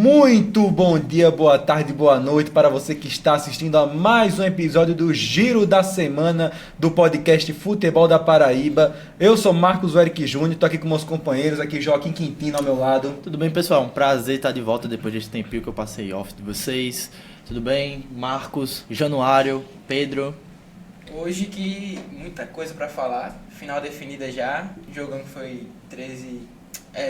Muito bom dia, boa tarde, boa noite para você que está assistindo a mais um episódio do Giro da Semana do podcast Futebol da Paraíba. Eu sou Marcos Eric Júnior, estou aqui com meus companheiros, aqui Joaquim Quintino ao meu lado. Tudo bem, pessoal? Um prazer estar de volta depois desse tempinho que eu passei off de vocês. Tudo bem? Marcos, Januário, Pedro. Hoje que muita coisa para falar, final definida já, o jogão foi 13,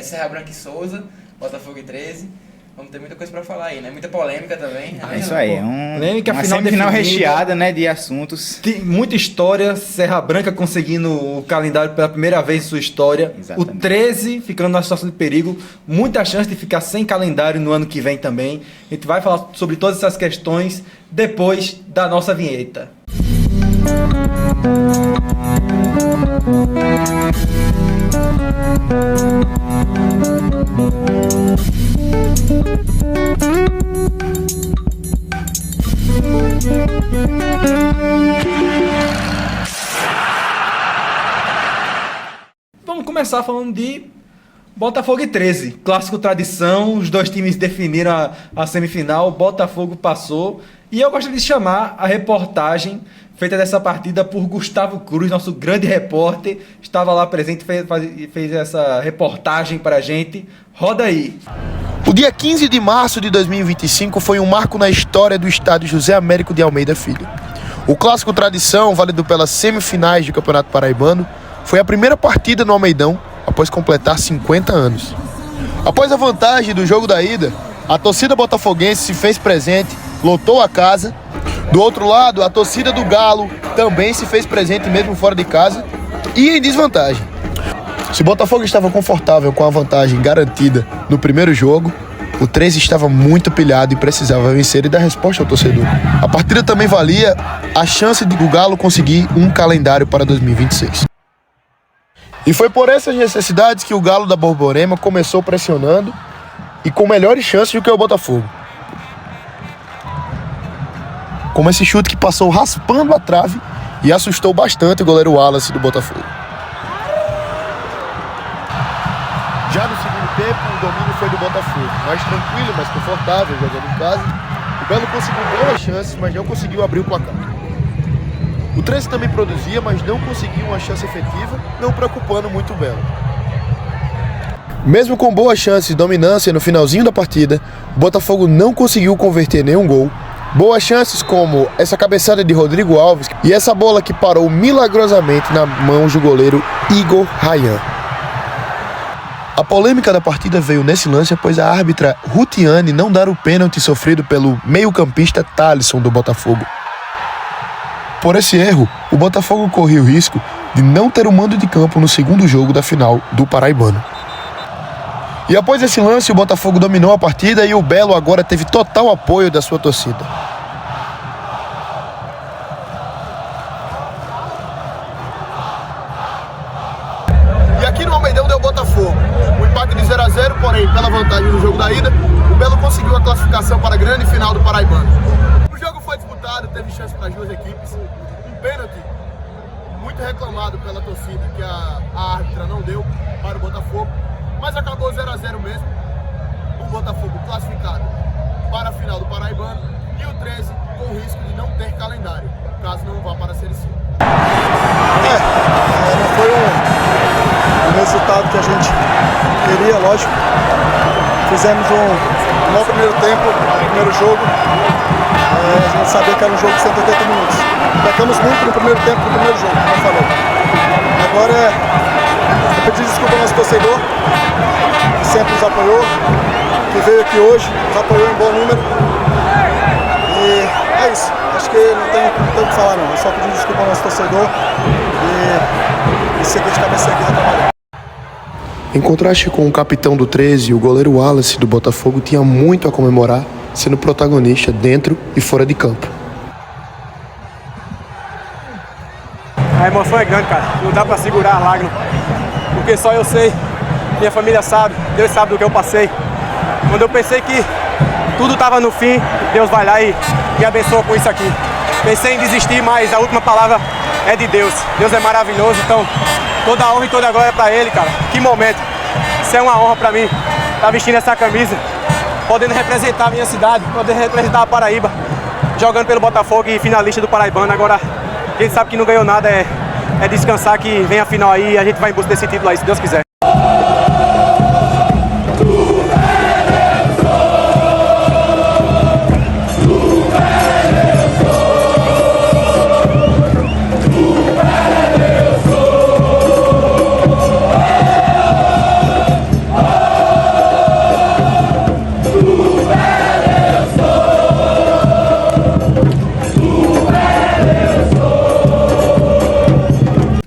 Serra Branca e Souza, Botafogo e 13. Vamos ter muita coisa pra falar aí, né? Muita polêmica também. Né? Isso aí, uma semifinal recheada, né, de assuntos. Tem muita história, Serra Branca conseguindo o calendário pela primeira vez em sua história. Exatamente. O 13 ficando na situação de perigo, muita chance de ficar sem calendário no ano que vem também. A gente vai falar sobre todas essas questões depois da nossa vinheta. Vamos começar falando de Botafogo e 13, clássico tradição, os dois times definiram a semifinal, Botafogo passou, e eu gostaria de chamar a reportagem feita dessa partida por Gustavo Cruz, nosso grande repórter, estava lá presente e fez essa reportagem para a gente. Roda aí! O dia 15 de março de 2025 foi um marco na história do estádio José Américo de Almeida Filho. O clássico tradição, válido pelas semifinais do Campeonato Paraibano, foi a primeira partida no Almeidão após completar 50 anos. Após a vantagem do jogo da ida, a torcida botafoguense se fez presente, lotou a casa. Do outro lado, a torcida do Galo também se fez presente mesmo fora de casa e em desvantagem. Se o Botafogo estava confortável com a vantagem garantida no primeiro jogo, o 13 estava muito pilhado e precisava vencer e dar resposta ao torcedor. A partida também valia a chance do Galo conseguir um calendário para 2026. E foi por essas necessidades que o Galo da Borborema começou pressionando e com melhores chances do que o Botafogo. Como esse chute que passou raspando a trave e assustou bastante o goleiro Wallace do Botafogo. Já no segundo tempo, o domínio foi do Botafogo, mais tranquilo, mais confortável, jogando em casa. O Belo conseguiu boas chances, mas não conseguiu abrir o placar. O 13 também produzia, mas não conseguiu uma chance efetiva, não preocupando muito o Belo. Mesmo com boas chances e dominância no finalzinho da partida, o Botafogo não conseguiu converter nenhum gol. Boas chances como essa cabeçada de Rodrigo Alves e essa bola que parou milagrosamente na mão do goleiro Igor Rayan. A polêmica da partida veio nesse lance após a árbitra Rutiane não dar o pênalti sofrido pelo meio-campista Thalisson do Botafogo. Por esse erro, o Botafogo corria o risco de não ter o mando de campo no segundo jogo da final do Paraibano. E após esse lance, o Botafogo dominou a partida e o Belo agora teve total apoio da sua torcida. E aqui no Almeidão deu Botafogo. O empate de 0-0, porém, pela vantagem do jogo da ida, o Belo conseguiu a classificação para a grande final do Paraibano. O jogo foi disputado, teve chance para as duas equipes. Um pênalti muito reclamado pela torcida, que a árbitra não deu para o Botafogo. Mas acabou 0-0 mesmo, o Botafogo classificado para a final do Paraibano e o 13 com o risco de não ter calendário, caso não vá para a Série C. Não foi um resultado que a gente queria, lógico. Fizemos um bom primeiro tempo, primeiro jogo. A gente sabia que era um jogo de 180 minutos. Pecamos muito no primeiro tempo, no primeiro jogo, como eu falei. Agora eu pedi desculpa ao nosso torcedor, que sempre nos apoiou, que veio aqui hoje, nos apoiou em bom número. E é isso. Acho que não tem o que falar não. Eu só pedi desculpa ao nosso torcedor e seguir de cabeça aqui trabalhando. Em contraste com o capitão do 13, o goleiro Wallace do Botafogo tinha muito a comemorar, sendo protagonista dentro e fora de campo. A emoção é grande, cara. Não dá pra segurar a lágrima. Porque só eu sei, minha família sabe, Deus sabe do que eu passei. Quando eu pensei que tudo estava no fim, Deus vai lá e me abençoa com isso aqui. Pensei em desistir, mas a última palavra é de Deus. Deus é maravilhoso, então toda a honra e toda a glória pra Ele, cara. Que momento. Isso é uma honra pra mim, estar vestindo essa camisa. podendo representar a minha cidade, podendo representar a Paraíba, jogando pelo Botafogo e finalista do Paraibano. Agora, quem sabe que não ganhou nada é descansar, que vem a final aí e a gente vai em busca desse título aí, se Deus quiser.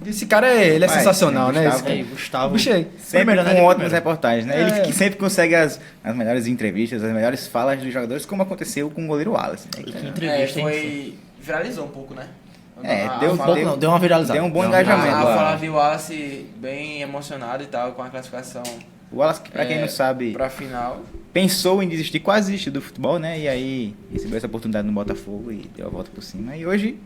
Esse cara, ele é Vai, sensacional, sim, né? Gustavo. Esse- Aí, Gustavo. O bicho é- Sempre Primeiro, né, com de ótimas primeiro. reportagens, né? É. Ele que sempre consegue as melhores entrevistas, as melhores falas dos jogadores, como aconteceu com o goleiro Wallace. Né? E que É, entrevista, hein? foi... Viralizou um pouco, né? Deu, Um pouco não, deu uma viralizada. deu um bom Deu uma engajamento. A viralizada. Flávia Wallace bem emocionado e tal, com a classificação O Wallace, que pra quem não sabe, pra final. pensou em desistir, quase desistiu do futebol, né? E aí recebeu essa oportunidade no Botafogo e deu a volta por cima. E hoje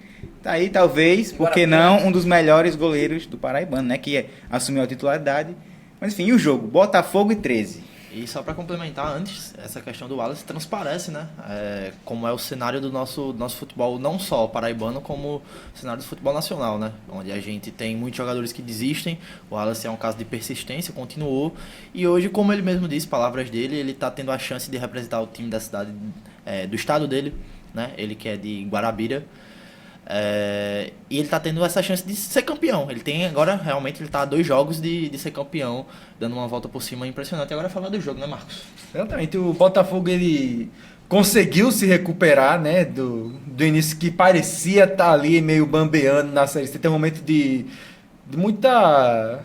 tá aí, talvez, por que não, um dos melhores goleiros do Paraibano, né? Que assumiu a titularidade. Mas enfim, e o jogo? Botafogo e 13. E só para complementar antes, essa questão do Wallace transparece, né? Como é o cenário do nosso futebol, não só paraibano, como o cenário do futebol nacional, né? Onde a gente tem muitos jogadores que desistem. O Wallace é um caso de persistência, continuou. E hoje, como ele mesmo disse, palavras dele, ele está tendo a chance de representar o time da cidade, do estado dele, né? Ele que é de Guarabira. E ele tá tendo essa chance de ser campeão. Ele tem agora, realmente, ele tá a 2 jogos de ser campeão, dando uma volta por cima impressionante. E agora falar do jogo, né, Marcos? Exatamente, o Botafogo ele conseguiu se recuperar, né, do início que parecia estar ali meio bambeando na Série C. Tem um momento de muita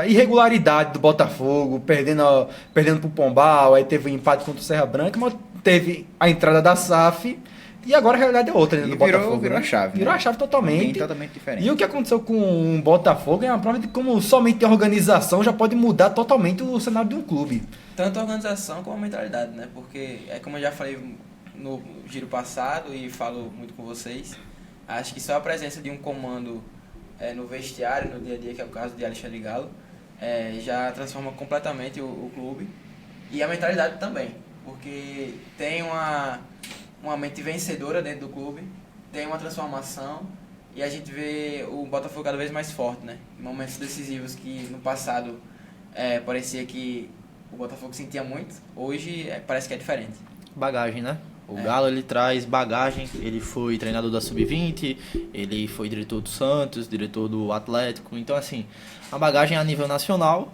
irregularidade do Botafogo, perdendo pro Pombal, aí teve um empate contra o Serra Branca, mas teve a entrada da SAF. E agora a realidade é outra, né, E do Botafogo. virou né? a chave. Virou né? a chave totalmente. Bem totalmente diferente. E o que aconteceu com o Botafogo é uma prova de como somente a organização já pode mudar totalmente o cenário de um clube. Tanto a organização como a mentalidade, né? Porque é como eu já falei no giro passado e falo muito com vocês, acho que só a presença de um comando no vestiário, no dia a dia, que é o caso de Alexandre Galo, já transforma completamente o clube. E a mentalidade também, porque tem uma mente vencedora dentro do clube, tem uma transformação e a gente vê o Botafogo cada vez mais forte, né? Em momentos decisivos que no passado parecia que o Botafogo sentia muito, hoje parece que é diferente. Bagagem, né? O Galo, ele traz bagagem. Ele foi treinador da Sub-20, ele foi diretor do Santos, diretor do Atlético. Então, assim, a bagagem a nível nacional,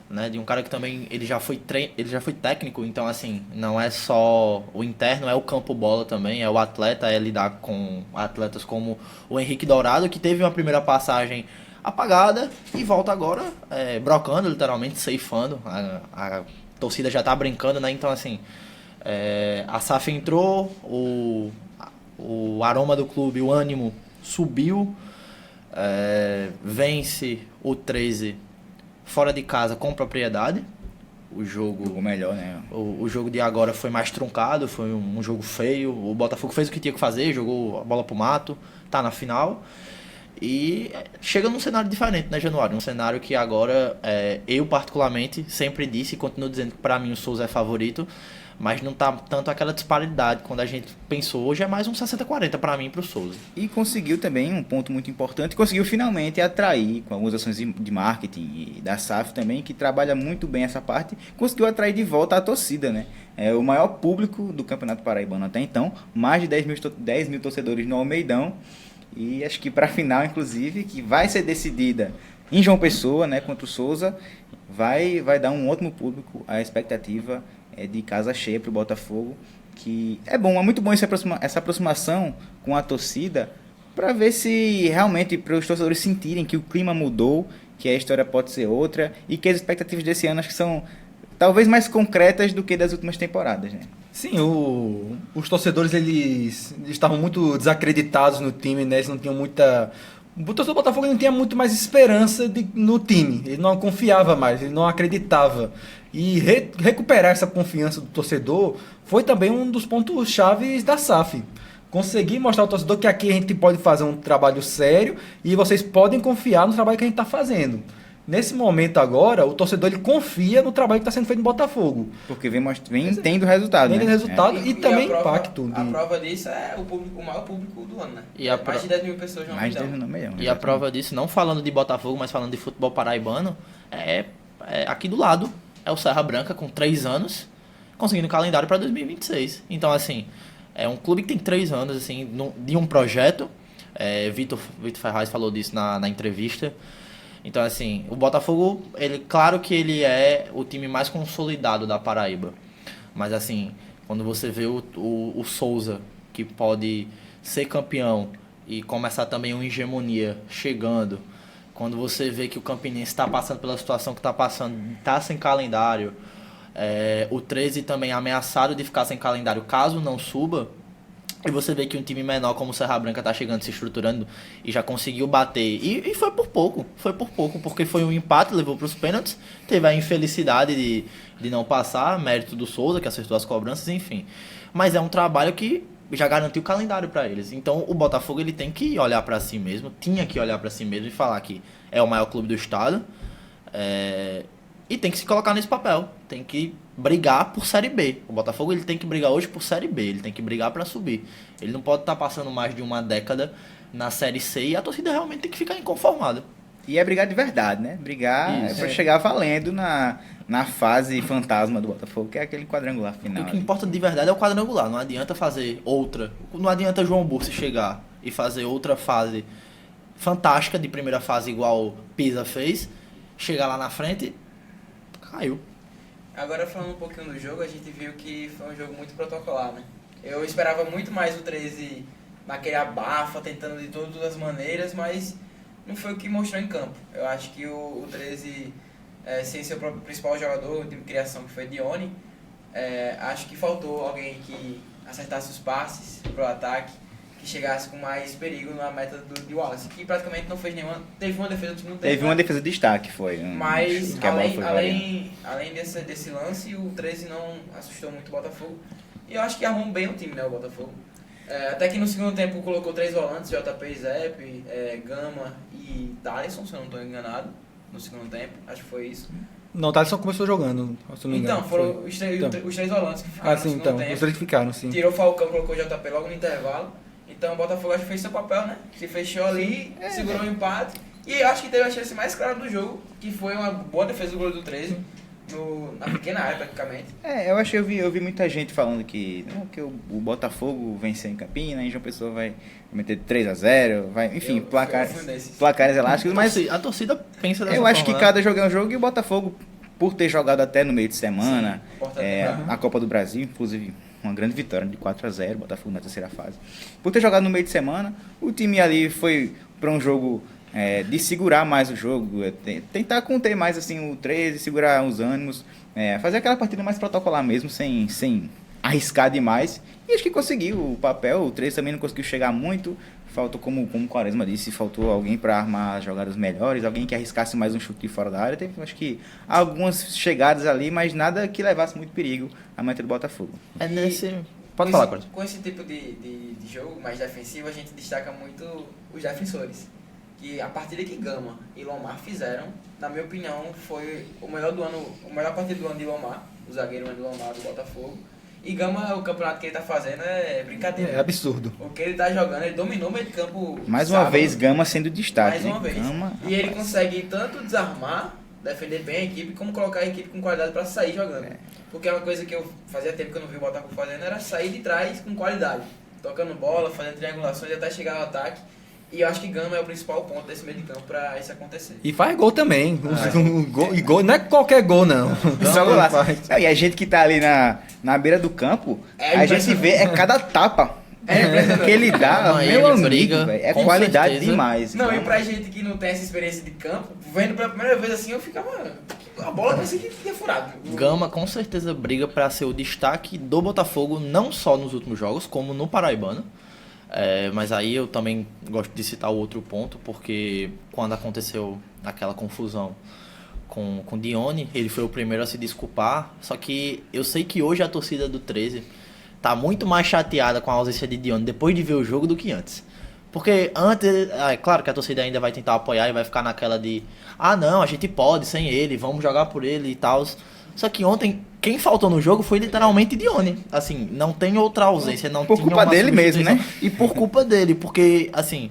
né? De um cara que também ele já foi técnico. Então, assim, não é só o interno, é o campo bola também, é o atleta, é lidar com atletas como o Henrique Dourado, que teve uma primeira passagem apagada e volta agora brocando, literalmente, ceifando. A torcida já tá brincando, né? Então, assim, a SAF entrou, o aroma do clube, o ânimo subiu, vence o 13 fora de casa com propriedade. O jogo melhor, né? O jogo de agora foi mais truncado, foi um jogo feio. O Botafogo fez o que tinha que fazer, jogou a bola pro mato, tá na final. E chega num cenário diferente, né, Januário? Um cenário que agora, eu particularmente, sempre disse e continuo dizendo que pra mim o Souza é favorito, mas não tá tanto aquela disparidade. Quando a gente pensou, hoje é mais um 60-40 pra mim e pro Souza. E conseguiu também, um ponto muito importante, conseguiu finalmente atrair, com algumas ações de marketing e da SAF também, que trabalha muito bem essa parte, conseguiu atrair de volta a torcida, né? É o maior público do Campeonato Paraibano até então, mais de 10 mil torcedores no Almeidão, e acho que para a final, inclusive, que vai ser decidida em João Pessoa, né, contra o Souza, vai dar um ótimo público. A expectativa é de casa cheia para o Botafogo, que é muito bom essa aproximação com a torcida, para ver se realmente, para os torcedores sentirem que o clima mudou, que a história pode ser outra, e que as expectativas desse ano acho que são talvez mais concretas do que das últimas temporadas, né? Sim, os torcedores eles estavam muito desacreditados no time, né? Eles não tinham muita... O torcedor do Botafogo não tinha muito mais esperança no time. Ele não confiava mais, ele não acreditava. E recuperar essa confiança do torcedor foi também um dos pontos chaves da SAF. Conseguir mostrar ao torcedor que aqui a gente pode fazer um trabalho sério e vocês podem confiar no trabalho que a gente está fazendo. Nesse momento agora, o torcedor ele confia no trabalho que está sendo feito no Botafogo. Porque vem tendo resultado, Vem né? tendo resultado e também a prova, impacto. A prova disso é o maior público do ano, né? E a Mais de 10 mil pessoas no Mais de Milhão. 10 milhões. E a prova disso, não falando de Botafogo, mas falando de futebol paraibano, é aqui do lado. É o Serra Branca com 3 anos, conseguindo calendário para 2026. Então, assim, é um clube que tem 3 anos, assim, de um projeto. Vitor Ferraz falou disso na entrevista. Então, assim, o Botafogo, claro que ele é o time mais consolidado da Paraíba. Mas, assim, quando você vê o Souza, que pode ser campeão e começar também uma hegemonia chegando, quando você vê que o Campinense está passando pela situação que está passando, está sem calendário, o 13 também ameaçado de ficar sem calendário caso não suba, e você vê que um time menor como o Serra Branca está chegando, se estruturando e já conseguiu bater. E foi por pouco, porque foi um empate, levou para os pênaltis, teve a infelicidade de não passar, mérito do Souza, que acertou as cobranças, enfim. Mas é um trabalho que já garantiu o calendário para eles. Então o Botafogo ele tem que olhar para si mesmo, tinha que olhar para si mesmo e falar que é o maior clube do estado, e tem que se colocar nesse papel, tem que brigar por Série B. O Botafogo ele tem que brigar hoje por Série B, ele tem que brigar para subir. Ele não pode estar passando mais de uma década na Série C e a torcida realmente tem que ficar inconformada. E é brigar de verdade, né? Brigar para chegar valendo na fase fantasma do Botafogo, que é aquele quadrangular final. O que importa de verdade é o quadrangular. Não adianta fazer outra. Não adianta João Bursi chegar e fazer outra fase fantástica de primeira fase igual Pisa fez, chegar lá na frente, caiu. Agora, falando um pouquinho do jogo, a gente viu que foi um jogo muito protocolar, né? Eu esperava muito mais o 13 naquele abafa, tentando de todas as maneiras, mas não foi o que mostrou em campo. Eu acho que o 13, sem seu próprio principal jogador de criação, que foi Dione, acho que faltou alguém que acertasse os passes pro ataque, que chegasse com mais perigo na meta de Wallace, que praticamente não fez nenhuma. Teve uma defesa no segundo tempo. Teve uma defesa de destaque, foi. Mas, que a bola foi além desse lance, o 13 não assustou muito o Botafogo. E eu acho que arrumou bem o time, né, o Botafogo. Até que no segundo tempo colocou 3 volantes, JP e Zep, Gama e Thaleson, se eu não estou enganado, no segundo tempo. Acho que foi isso. Não, o Thaleson começou jogando, se não me engano. Então, foram os 3 volantes que ficaram no sim, segundo então. tempo. Os 3 ficaram, sim. Tirou o Falcão, colocou o JP logo no intervalo. Então o Botafogo acho que fez seu papel, né? Se fechou ali, segurou o empate. E eu acho que teve a chance mais clara do jogo, que foi uma boa defesa do goleiro do 13, na pequena área praticamente. Eu acho que eu vi muita gente falando que o Botafogo venceu em Campinas, e João Pessoa vai meter 3-0, enfim, placares elásticos, mas A torcida pensa dessa eu forma, acho que né? cada jogo é um jogo, e o Botafogo, por ter jogado até no meio de semana, Sim, importante lembrar. a Copa do Brasil, inclusive uma grande vitória de 4-0, Botafogo na terceira fase. Por ter jogado no meio de semana, o time ali foi para um jogo de segurar mais o jogo, tentar conter mais assim o 13, segurar os ânimos, fazer aquela partida mais protocolar mesmo, sem arriscar demais. E acho que conseguiu o papel. O 13 também não conseguiu chegar muito. Faltou, como o Quaresma disse, faltou alguém para armar jogadas melhores, alguém que arriscasse mais um chute de fora da área. Teve, acho que, algumas chegadas ali, mas nada que levasse muito perigo à meta do Botafogo. Pode falar, Quaresma. Com esse tipo de jogo mais defensivo, a gente destaca muito os defensores. Que a partida que Gama e Lomar fizeram, na minha opinião, foi o melhor partida do ano de Lomar, o zagueiro de Lomar do Botafogo. E Gama, o campeonato que ele tá fazendo é brincadeira. É absurdo. O que ele tá jogando, ele dominou o meio de campo. Mais uma vez, Gama sendo destaque. Mais uma vez. Gama, e ele consegue tanto desarmar, defender bem a equipe, como colocar a equipe com qualidade para sair jogando. Porque é uma coisa que eu fazia tempo que eu não vi o Botafogo fazendo, era sair de trás com qualidade. Tocando bola, fazendo triangulações até chegar ao ataque. E eu acho que Gama é o principal ponto desse meio de campo para isso acontecer. E faz gol também. E gol não é qualquer gol, não. Só golaço. E a gente que tá ali na beira do campo, a gente vê cada tapa que ele dá, Não, meu ele amigo, briga, véio, é com qualidade certeza. demais. Não, e Gama. pra gente que não tem essa experiência de campo, vendo pela primeira vez assim, eu ficava... A bola parecia que tinha furado. Gama com certeza briga para ser o destaque do Botafogo, não só nos últimos jogos, como no Paraibano. Mas aí eu também gosto de citar o outro ponto, porque quando aconteceu aquela confusão com Dione, ele foi o primeiro a se desculpar. Só que eu sei que hoje a torcida do 13 tá muito mais chateada com a ausência de Dione depois de ver o jogo do que antes. Porque antes, é claro que a torcida ainda vai tentar apoiar e vai ficar naquela de não, a gente pode sem ele, vamos jogar por ele e tal. Só que ontem, quem faltou no jogo foi literalmente Dione. Assim, não tem outra ausência, não Por tinha culpa uma dele mesmo, substituição. né? E por culpa dele, porque, assim,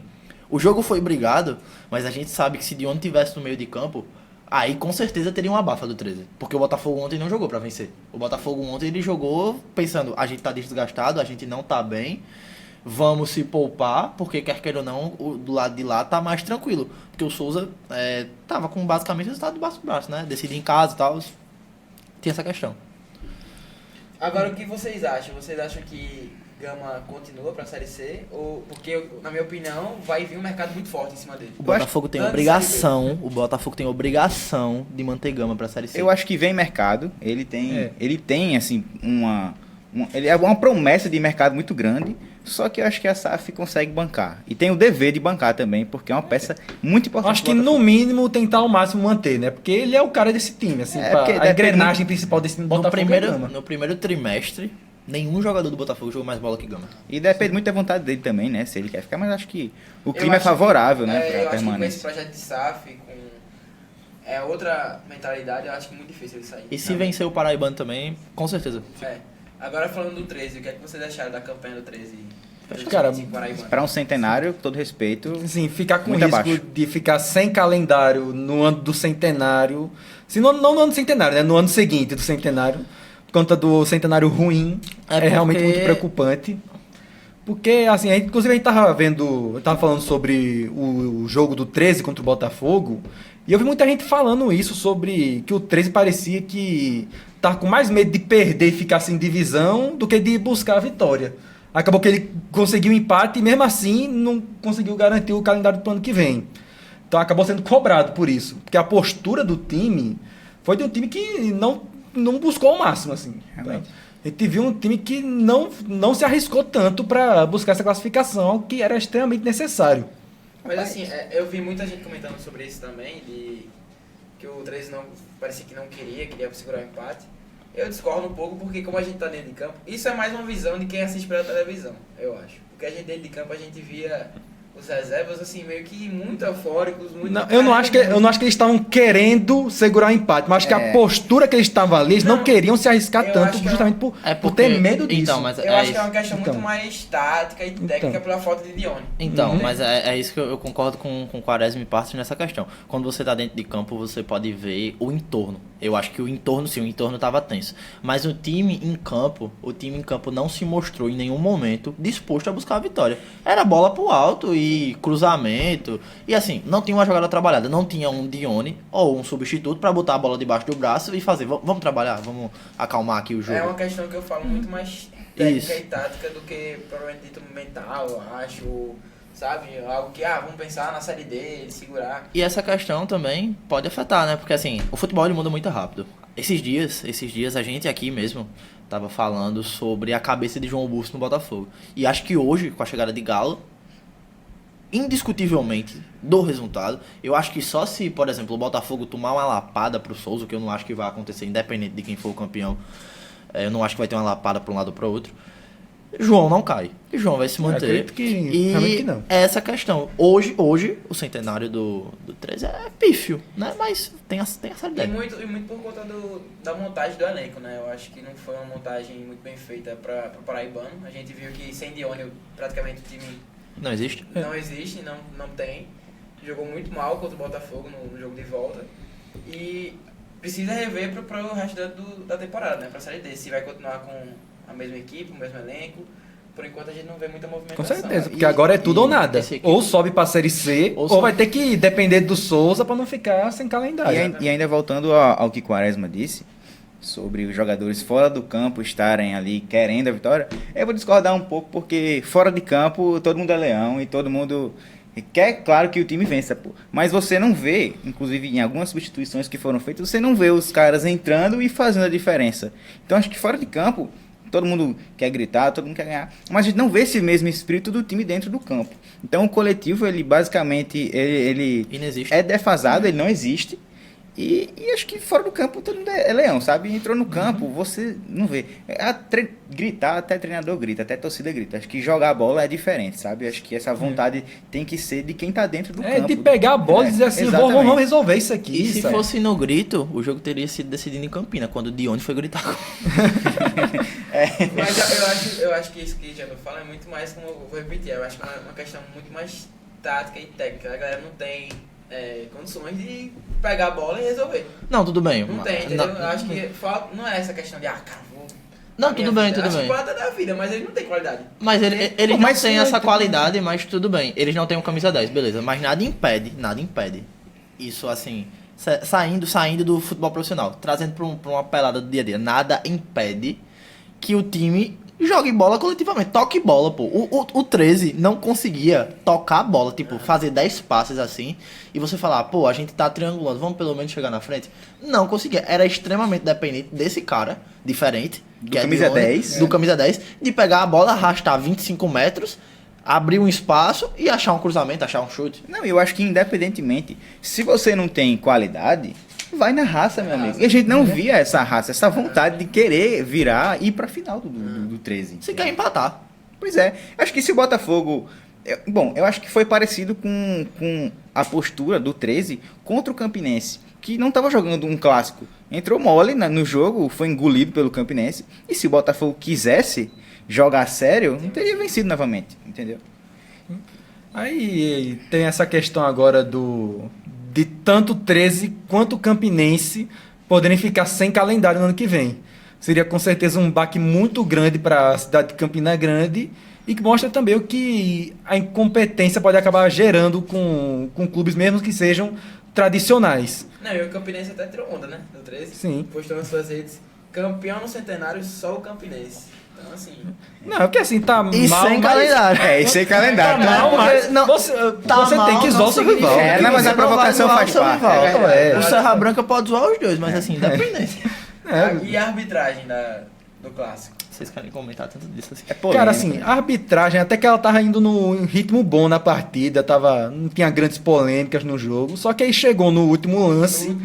o jogo foi brigado, mas a gente sabe que se Dione tivesse no meio de campo, aí com certeza teria uma abafa do 13. Porque o Botafogo ontem não jogou pra vencer. O Botafogo ontem ele jogou pensando, a gente tá desgastado, a gente não tá bem, vamos se poupar, porque quer queira ou não, do lado de lá tá mais tranquilo. Porque o Souza tava com basicamente o resultado debaixo do braço, né? Decidir em casa e tal. Tinha essa questão. Agora, o que vocês acham? Vocês acham que Gama continua pra Série C? Ou, porque, na minha opinião, vai vir um mercado muito forte em cima dele. O Botafogo tem obrigação de manter Gama pra Série C. Eu acho que vem mercado, ele tem assim, ele é uma promessa de mercado muito grande, só que eu acho que a SAF consegue bancar. E tem o dever de bancar também, porque é uma peça muito importante. Acho que no mínimo tentar ao máximo manter, né? Porque ele é o cara desse time, assim, a engrenagem principal desse time do Botafogo é Gama. No primeiro trimestre, nenhum jogador do Botafogo jogou mais bola que Gama. E depende muito da vontade dele também, né? Se ele quer ficar, mas acho que o clima é favorável, né? Pra Eu acho que com permanência. esse projeto de SAF, com outra mentalidade, eu acho que é muito difícil ele sair. E se vencer o Paraibano também, com certeza. Agora falando do 13, o que é que vocês acharam da campanha do 13? Cara, Para um centenário, com todo respeito, Sim, ficar com muito risco abaixo. de ficar sem calendário no ano do centenário. Se não no ano do centenário, né? No ano seguinte do centenário. Por conta do centenário ruim. É realmente muito preocupante. Porque, assim, inclusive a gente tava falando sobre o jogo do 13 contra o Botafogo. E eu vi muita gente falando isso sobre que o 13 parecia que tava com mais medo de perder e ficar sem divisão do que de buscar a vitória. Acabou que ele conseguiu um empate e mesmo assim não conseguiu garantir o calendário do ano que vem. Então acabou sendo cobrado por isso. Porque a postura do time foi de um time que não buscou o máximo, assim. Realmente. A gente viu um time que não se arriscou tanto para buscar essa classificação, que era extremamente necessário. Mas assim, eu vi muita gente comentando sobre isso também, que o 13 parecia que não queria segurar o empate. Eu discordo um pouco porque como a gente tá dentro de campo, isso é mais uma visão de quem assiste pela televisão, eu acho. Porque a gente dentro de campo, a gente via os reservas assim, meio que muito eufóricos, muito... Eu não acho que eles estavam querendo segurar o empate, mas acho que a postura que eles estavam ali, eles não queriam se arriscar eu tanto acho que justamente por ter medo disso. Então, mas Eu acho que é uma isso. questão muito mais tática e técnica pela falta de Dione. Então, mas é isso que eu concordo com o Quaresma em parte nessa questão. Quando você tá dentro de campo, você pode ver o entorno. Eu acho que o entorno tava tenso. Mas o time em campo não se mostrou em nenhum momento disposto a buscar a vitória. Era bola pro alto e cruzamento. E assim, não tinha uma jogada trabalhada. Não tinha um Dione ou um substituto pra botar a bola debaixo do braço e fazer, vamos trabalhar, vamos acalmar aqui o jogo. É uma questão que eu falo muito mais técnica e tática do que provavelmente dito mental, eu acho, sabe? Algo que, vamos pensar na Série D, segurar. E essa questão também pode afetar, né? Porque assim, o futebol ele muda muito rápido. Esses dias a gente aqui mesmo tava falando sobre a cabeça de João Augusto no Botafogo. E acho que hoje, com a chegada de Galo, indiscutivelmente do resultado, eu acho que só se, por exemplo, o Botafogo tomar uma lapada pro Souza, que eu não acho que vai acontecer independente de quem for o campeão, eu não acho que vai ter uma lapada para um lado ou para outro, João não cai. E João vai se manter. Acredito que realmente que não. Essa questão. Hoje o centenário do 13 é pífio, né? Mas tem a Série D. E muito por conta da montagem do elenco, né? Eu acho que não foi uma montagem muito bem feita para o Paraibano. A gente viu que sem Dione praticamente o time Não existe? não existe, não tem. Jogou muito mal contra o Botafogo no jogo de volta. E precisa rever para o resto da temporada, né? Para a Série D. Se vai continuar com a mesma equipe, o mesmo elenco. Por enquanto a gente não vê muita movimentação. Com certeza, porque agora é tudo ou nada. Ou sobe pra Série C, ou vai ter que depender do Souza pra não ficar sem calendário. E ainda voltando ao que Quaresma disse, sobre os jogadores fora do campo estarem ali querendo a vitória, eu vou discordar um pouco, porque fora de campo todo mundo é leão e todo mundo quer, claro, que o time vença, pô. Mas você não vê, inclusive em algumas substituições que foram feitas, você não vê os caras entrando e fazendo a diferença. Então acho que fora de campo todo mundo quer gritar, todo mundo quer ganhar, mas a gente não vê esse mesmo espírito do time dentro do campo. Então o coletivo, ele basicamente ele Inexiste. é defasado, ele não existe. E acho que fora do campo todo mundo é leão, sabe? Entrou no campo, você não vê. Gritar, até treinador grita, até torcida grita. Acho que jogar a bola é diferente, sabe? Acho que essa vontade tem que ser de quem tá dentro do campo. De pegar a bola e dizer assim, vamos resolver isso aqui. E se fosse no grito, o jogo teria sido decidido em Campina, quando o Dione foi gritar. Mas eu acho que isso que o Jânio fala é muito mais, como eu vou repetir, eu acho que é uma questão muito mais tática e técnica. A galera não tem condições de pegar a bola e resolver. Não, tudo bem. Não tem, entendeu? Eu acho que não é essa questão de, cara, vou... Não, tudo bem, tudo bem. Acho que pode dar vida, mas ele não tem qualidade. Mas eles não têm essa qualidade, mas tudo bem. Eles não têm um camisa 10, beleza. Mas nada impede. Isso, assim, saindo do futebol profissional, trazendo pra uma pelada do dia a dia. Nada impede que o time jogue bola coletivamente, toque bola, pô. O 13 não conseguia tocar a bola, tipo, fazer 10 passes assim, e você falar, pô, a gente tá triangulando, vamos pelo menos chegar na frente. Não conseguia, era extremamente dependente desse cara, diferente, do camisa 10. Do camisa 10, de pegar a bola, arrastar 25 metros, abrir um espaço e achar um cruzamento, achar um chute. Não, eu acho que independentemente, se você não tem qualidade, vai na raça, meu amigo. E a gente não via essa raça, essa vontade de querer virar e ir pra final do 13. Você quer empatar. Pois é. Acho que se o Botafogo... eu acho que foi parecido com a postura do 13 contra o Campinense, que não estava jogando um clássico. Entrou mole no jogo, foi engolido pelo Campinense. E se o Botafogo quisesse jogar sério, não teria vencido novamente, entendeu? Aí tem essa questão agora de tanto 13 quanto o Campinense poderem ficar sem calendário no ano que vem. Seria com certeza um baque muito grande para a cidade de Campina Grande e que mostra também o que a incompetência pode acabar gerando com clubes mesmo que sejam tradicionais. Não, e o Campinense até tirou onda, né? Do 13. Sim. Postou nas suas redes, campeão no centenário, só o Campinense. Então, assim... Não, porque assim, tá E mal, sem mas... calendário. E sem calendário. Tá mal, mas não, você mal, tem que zoar o seu rival. significa. Mas a provocação faz parte. O Serra Branca pode zoar os dois, mas assim, independente. E a arbitragem do clássico? Vocês querem comentar tanto disso assim? Cara, assim, a arbitragem, até que ela tava indo no ritmo bom na partida, não tinha grandes polêmicas no jogo, só que aí chegou no último lance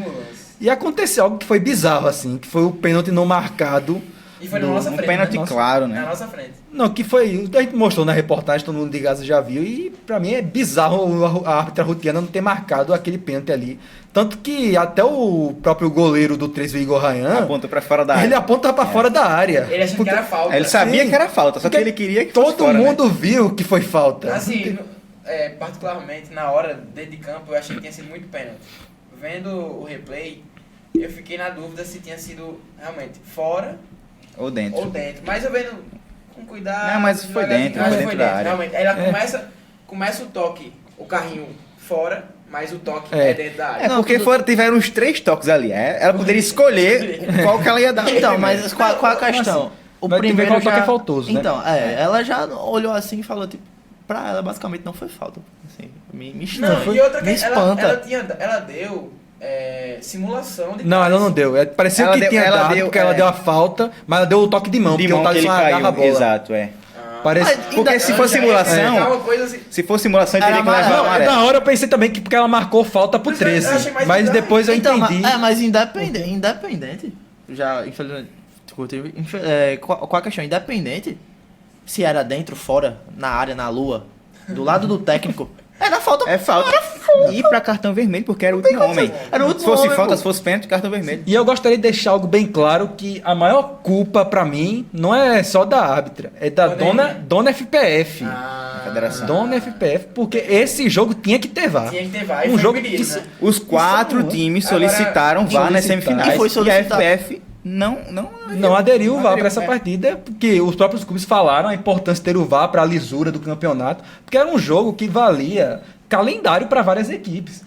e aconteceu algo que foi bizarro, assim, que foi o pênalti não marcado. E foi na nossa frente, pênalti né? claro, né? Na nossa frente. Não, que foi, a gente mostrou na reportagem, todo mundo de casa já viu, e pra mim é bizarro a árbitra Rutiana não ter marcado aquele pênalti ali. Tanto que até o próprio goleiro do 13, o Igor Rayan, Aponta pra fora da área. ele aponta pra fora da área. Ele achou que era falta. Ele sabia Sim. que era falta, só que ele queria que fosse todo fora, mundo viu que foi falta. Assim, particularmente, na hora, dentro de campo, eu achei que tinha sido muito pênalti. Vendo o replay, eu fiquei na dúvida se tinha sido realmente fora Ou dentro. ou dentro. Mas eu vendo com cuidado... Não, mas foi devagarzinho, dentro, foi dentro da área. Realmente. Aí ela começa o toque, o carrinho fora, mas o toque é dentro da área. Porque tiveram uns 3 toques ali. Ela poderia escolher qual que ela ia dar. Então, mas qual a questão? O vai ter que ver primeiro qual toque é faltoso, né? Então, ela já olhou assim e falou, tipo, pra ela basicamente não foi falta. Assim, me estranha. Não, e outra me que espanta. ela deu simulação de Não, trás. ela não deu. Parecia Ela que deu- tinha ela dado, deu- porque ela deu a falta, mas ela deu o toque de mão, De porque mão o que ele Thaleson agarra a caiu. bola. Exato, é. Parece... Mas Porque se for simulação, Uma coisa assim, se for simulação, ele teria que Era levar Não, amarelo. na hora eu pensei também que porque ela marcou falta pro Mas eu 13. achei mais Mas bizarro. depois eu Então, entendi. mas independente, já, infelizmente, qual a questão? Independente, se era dentro, fora, na área, na lua, do lado do técnico, era falta. É falta. E pra cartão vermelho, porque era o último homem. Era o último Se fosse homem, falta, pô. se fosse pênalti, cartão vermelho. E eu gostaria de deixar algo bem claro que a maior culpa pra mim não é só da árbitra, é da dona FPF. Federação. Dona FPF, porque esse jogo tinha que ter VAR. tinha que ter vai. Um jogo que Os 4 times solicitaram VAR nas semifinais. E foi E a solicitado. FPF não aderiu o VAR para essa partida, porque os próprios clubes falaram a importância de ter o VAR para a lisura do campeonato, porque era um jogo que valia calendário para várias equipes.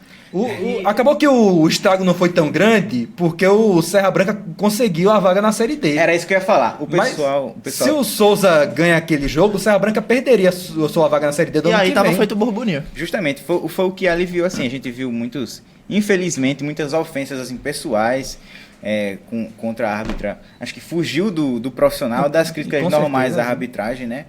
Acabou que o estrago não foi tão grande, porque o Serra Branca conseguiu a vaga na Série D. Era isso que eu ia falar. O Mas pessoal se o Souza ganha aquele jogo, o Serra Branca perderia a sua vaga na Série D do E ano aí que tava vem. feito o burburinho. Justamente, foi o que aliviou, assim, a gente viu infelizmente, muitas ofensas, assim, pessoais contra a árbitra. Acho que fugiu do profissional, das críticas Com normais certeza, da arbitragem, né?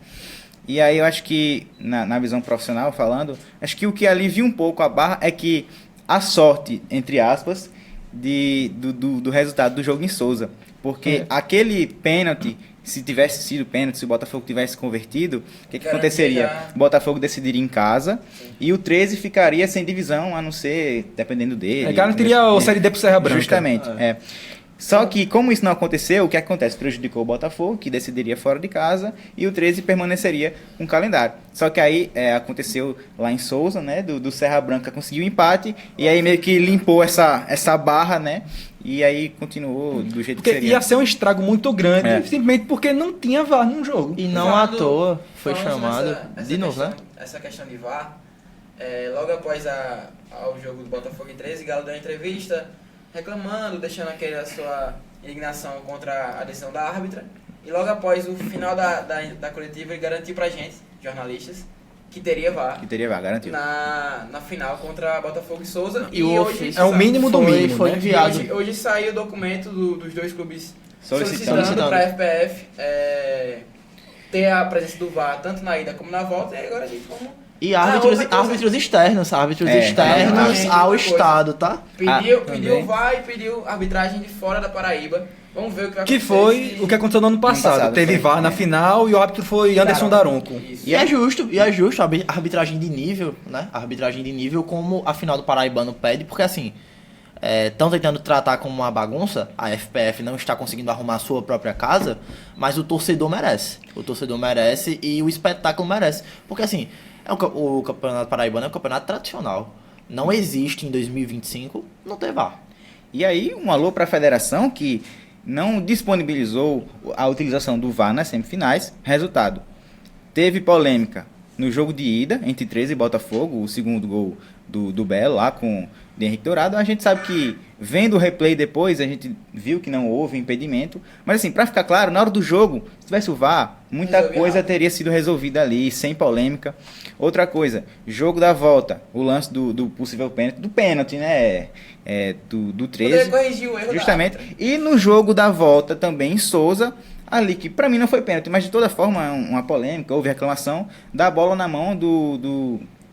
E aí eu acho que, na visão profissional falando, acho que o que alivia um pouco a barra é que a sorte, entre aspas, do resultado do jogo em Souza. Porque aquele pênalti, se tivesse sido pênalti, se o Botafogo tivesse convertido, o que aconteceria? O Botafogo decidiria em casa e o 13 ficaria sem divisão, a não ser dependendo dele. Garantiria a Série D pro Serra Branca. Justamente, Só que, como isso não aconteceu, o que acontece? Prejudicou o Botafogo, que decidiria fora de casa, e o 13 permaneceria com o calendário. Só que aí aconteceu lá em Souza, né? Do Serra Branca conseguiu um empate, e aí meio que limpou essa barra, né? E aí continuou do jeito Porque que seria. ia ser um estrago muito grande, simplesmente porque não tinha VAR no jogo. E não à toa foi Falando chamado essa de novo, né? Essa questão de VAR, logo após ao jogo do Botafogo em 13, Galo deu uma entrevista reclamando, deixando aquela sua indignação contra a decisão da árbitra. E logo após o final da coletiva, ele garantiu pra gente, jornalistas, que teria VAR. Que teria VAR, garantiu. Na final contra Botafogo e Souza. E hoje é o mínimo do mínimo, foi né? enviado. Hoje saiu o documento dos dois clubes Solicitando para a FPF ter a presença do VAR tanto na ida como na volta. E agora a gente E árbitros externos ao Estado, tá? Pediu o VAR e pediu arbitragem de fora da Paraíba. Vamos ver o que vai acontecer. Que foi o que aconteceu no ano passado. Teve VAR na final e o árbitro foi Anderson Daronco. Isso. E é justo a arbitragem de nível, né? A arbitragem de nível como a final do Paraibano pede, porque assim, estão tentando tratar como uma bagunça, a FPF não está conseguindo arrumar a sua própria casa, mas o torcedor merece. O torcedor merece e o espetáculo merece. Porque assim, o Campeonato Paraibano é um campeonato tradicional. Não existe em 2025 não ter VAR. E aí, um alô para a federação que não disponibilizou a utilização do VAR nas semifinais. Resultado, teve polêmica no jogo de ida entre 13 e Botafogo, o segundo gol do Belo lá com de Henrique Dourado. A gente sabe que, vendo o replay depois, a gente viu que não houve impedimento. Mas assim, para ficar claro, na hora do jogo, se tivesse o VAR, muita coisa teria sido resolvida ali, sem polêmica. Outra coisa, jogo da volta, o lance do possível pênalti, do pênalti, né? Do 13. Poderia corrigir o erro justamente. da árbitra. E no jogo da volta também em Souza, ali que pra mim não foi pênalti, mas de toda forma é uma polêmica, houve reclamação da bola na mão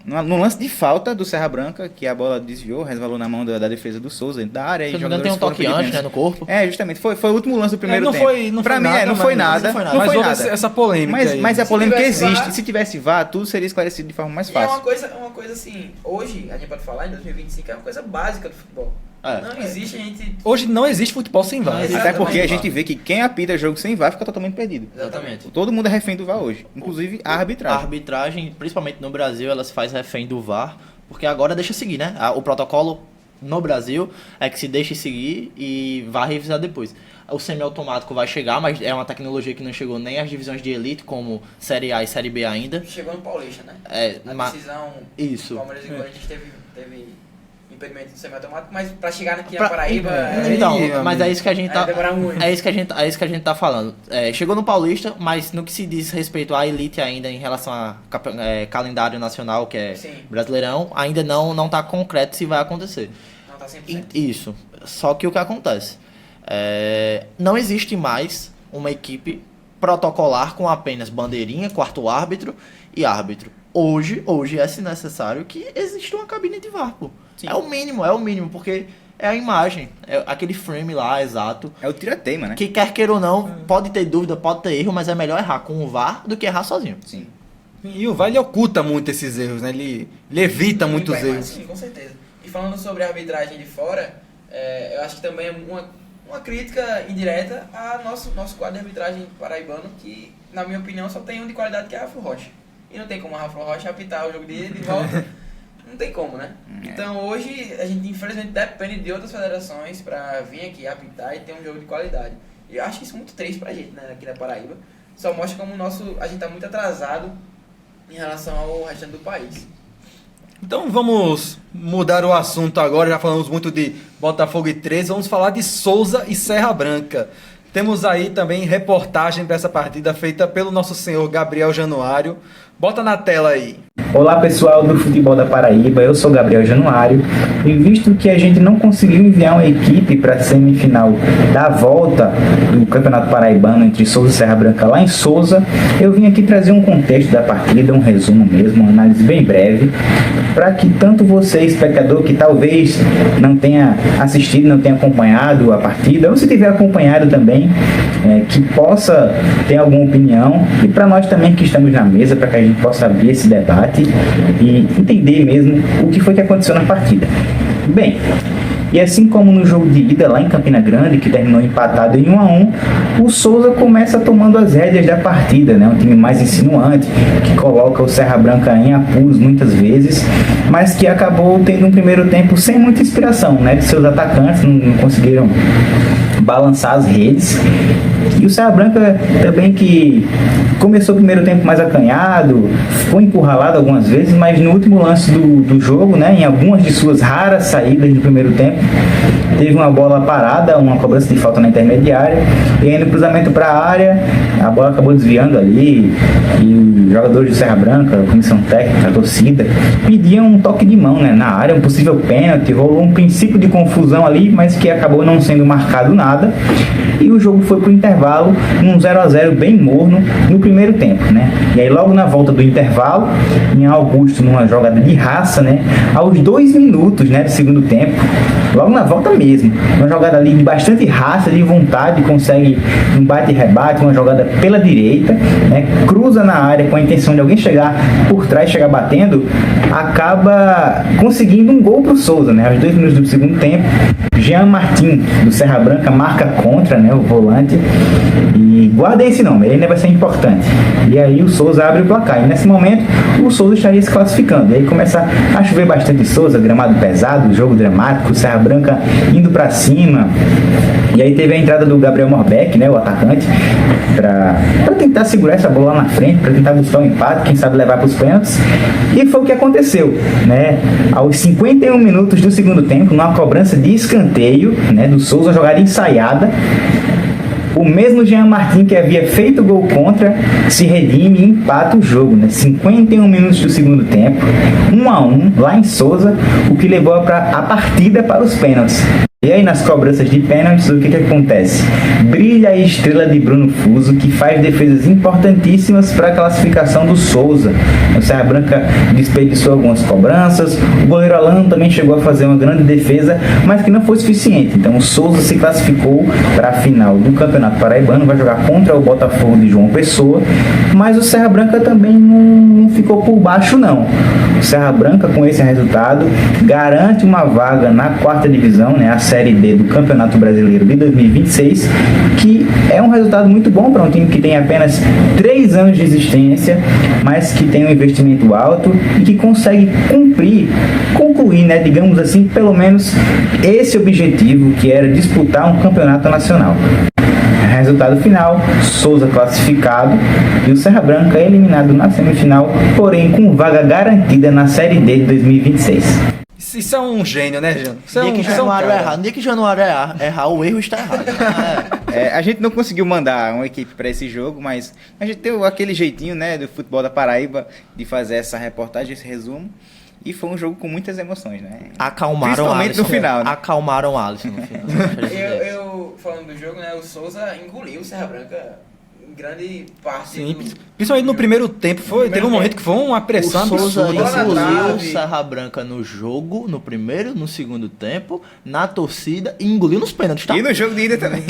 no lance de falta do Serra Branca, que a bola desviou, resvalou na mão da defesa do Souza dentro da área. Se não me engano, tem um toque antes, né, no corpo. Justamente, foi o último lance do primeiro tempo. Pra mim, não foi nada. Mas houve essa polêmica. Mas a polêmica existe. VAR, se tivesse VAR, tudo seria esclarecido de forma mais E fácil. uma coisa assim, hoje, a gente pode falar, em 2025, é uma coisa básica do futebol. Não existe a gente... Hoje não existe futebol sem VAR. Até porque a gente vê que quem apita jogo sem VAR fica totalmente perdido. Exatamente. Todo mundo é refém do VAR hoje, inclusive a A arbitragem. arbitragem, principalmente no Brasil, ela se faz refém do VAR, porque agora deixa seguir, né? O protocolo no Brasil é que se deixe seguir e vai revisar depois. O semiautomático vai chegar, mas é uma tecnologia que não chegou nem às divisões de elite, como Série A e Série B ainda. Chegou no Paulista, né? Na decisão, Isso. Palmeiras e Corinthians teve impedimento do semiautomático, mas pra chegar aqui na Paraíba... Então, mas é isso que a gente tá... demorar muito. É isso que a gente tá falando. Chegou no Paulista, mas no que se diz respeito à elite ainda em relação a calendário nacional, que é Sim. Brasileirão, ainda não tá concreto se vai acontecer. Não tá 100%. Isso. Só que o que acontece? Não existe mais uma equipe protocolar com apenas bandeirinha, quarto árbitro e árbitro. Hoje é necessário que exista uma cabine de VAR, pô. É o mínimo, porque é a imagem, é aquele frame lá, exato. É o tira-teima, né? Que quer queira ou não, pode ter dúvida, pode ter erro, mas é melhor errar com o VAR do que errar sozinho. Sim. E o VAR ele oculta muito esses erros, né? Ele evita muitos Muito bem, erros. Sim, com certeza. E falando sobre a arbitragem de fora, eu acho que também é uma crítica indireta a nosso quadro de arbitragem paraibano, que, na minha opinião, só tem um de qualidade, que é a Rafa Rocha. E não tem como a Rafa Rocha apitar o jogo de volta. Não tem como, né? Então hoje a gente infelizmente depende de outras federações pra vir aqui apitar e ter um jogo de qualidade. E eu acho que isso é muito triste pra gente, né, aqui na Paraíba. Só mostra como a gente tá muito atrasado em relação ao restante do país. Então vamos mudar o assunto agora, já falamos muito de Botafogo e 13, vamos falar de Souza e Serra Branca. Temos aí também reportagem para essa partida feita pelo nosso senhor Gabriel Januário. Bota na tela aí. Olá pessoal do Futebol da Paraíba, eu sou Gabriel Januário e visto que a gente não conseguiu enviar uma equipe para a semifinal da volta do Campeonato Paraibano entre Souza e Serra Branca lá em Souza, eu vim aqui trazer um contexto da partida, um resumo mesmo, uma análise bem breve, para que tanto você, espectador, que talvez não tenha assistido, não tenha acompanhado a partida, ou se tiver acompanhado também, que possa ter alguma opinião, e para nós também que estamos na mesa, para que a gente possa abrir esse debate e entender mesmo o que foi que aconteceu na partida. Bem, e assim como no jogo de ida lá em Campina Grande, que terminou empatado em 1-1, o Souza começa tomando as rédeas da partida, né? Um time mais insinuante, que coloca o Serra Branca em apuros muitas vezes, mas que acabou tendo um primeiro tempo sem muita inspiração, né? Que seus atacantes não conseguiram balançar as redes. E o Serra Branca também, que começou o primeiro tempo mais acanhado, foi encurralado algumas vezes, mas no último lance do jogo, né, em algumas de suas raras saídas do primeiro tempo, teve uma bola parada, uma cobrança de falta na intermediária, e aí no cruzamento para a área, a bola acabou desviando ali, e os jogadores do Serra Branca, a comissão técnica, a torcida, pediam um toque de mão, né, na área, um possível pênalti. Rolou um princípio de confusão ali, mas que acabou não sendo marcado nada, e o jogo foi para o intervalo, num 0-0 bem morno no primeiro tempo, né? E aí logo na volta do intervalo, em Augusto, numa jogada de raça, né, aos 2 minutos, né, do segundo tempo, logo na volta mesmo, uma jogada ali de bastante raça, de vontade, consegue um bate e rebate, uma jogada pela direita, né, cruza na área com a intenção de alguém chegar por trás, chegar batendo, acaba conseguindo um gol pro Souza, né, aos 2 minutos do segundo tempo. Jean Martin, do Serra Branca, marca contra, né, o volante, e guardem esse nome, ele ainda vai ser importante. E aí o Souza abre o placar, e nesse momento o Souza estaria se classificando, e aí começa a chover bastante Souza, gramado pesado, jogo dramático, o Serra Branca indo pra cima, e aí teve a entrada do Gabriel Morbeck, né, o atacante, para tentar segurar essa bola lá na frente, para tentar buscar um empate, quem sabe levar para os pênaltis, e foi o que aconteceu, né, aos 51 minutos do segundo tempo, numa cobrança de escanteio, né, do Souza, jogada ensaiada, o mesmo Jean Martin que havia feito o gol contra se redime e empata o jogo, né? 51 minutos do segundo tempo, 1-1 lá em Souza, o que levou a partida para os pênaltis. E aí nas cobranças de pênaltis, o que acontece? Brilha a estrela de Bruno Fuso, que faz defesas importantíssimas para a classificação do Souza. O Serra Branca desperdiçou algumas cobranças, o goleiro Alan também chegou a fazer uma grande defesa, mas que não foi suficiente. Então o Souza se classificou para a final do Campeonato Paraibano, vai jogar contra o Botafogo de João Pessoa, mas o Serra Branca também não ficou por baixo não. O Serra Branca, com esse resultado, garante uma vaga na 4ª divisão, né, a Série D do Campeonato Brasileiro de 2026, que é um resultado muito bom para um time que tem apenas 3 anos de existência, mas que tem um investimento alto e que consegue concluir, né, digamos assim, pelo menos esse objetivo, que era disputar um campeonato nacional. Resultado final, Souza classificado e o Serra Branca eliminado na semifinal, porém com vaga garantida na Série D de 2026. Isso é um gênio, né, Jano? No dia que Januário errar, o erro está errado. A gente não conseguiu mandar uma equipe para esse jogo, mas a gente tem aquele jeitinho, né, do Futebol da Paraíba de fazer essa reportagem, esse resumo. E foi um jogo com muitas emoções, né? Acalmaram Principalmente Alisson. no final, né? Acalmaram Alisson no final. Eu falando do jogo, né? O Souza engoliu o Serra Branca em grande parte. Sim, principalmente no primeiro tempo. Teve um momento que foi uma pressão O Souza absurda. engoliu o Serra Branca no jogo, no primeiro, no segundo tempo, na torcida, e engoliu nos pênaltis, tá? E no jogo de ida também.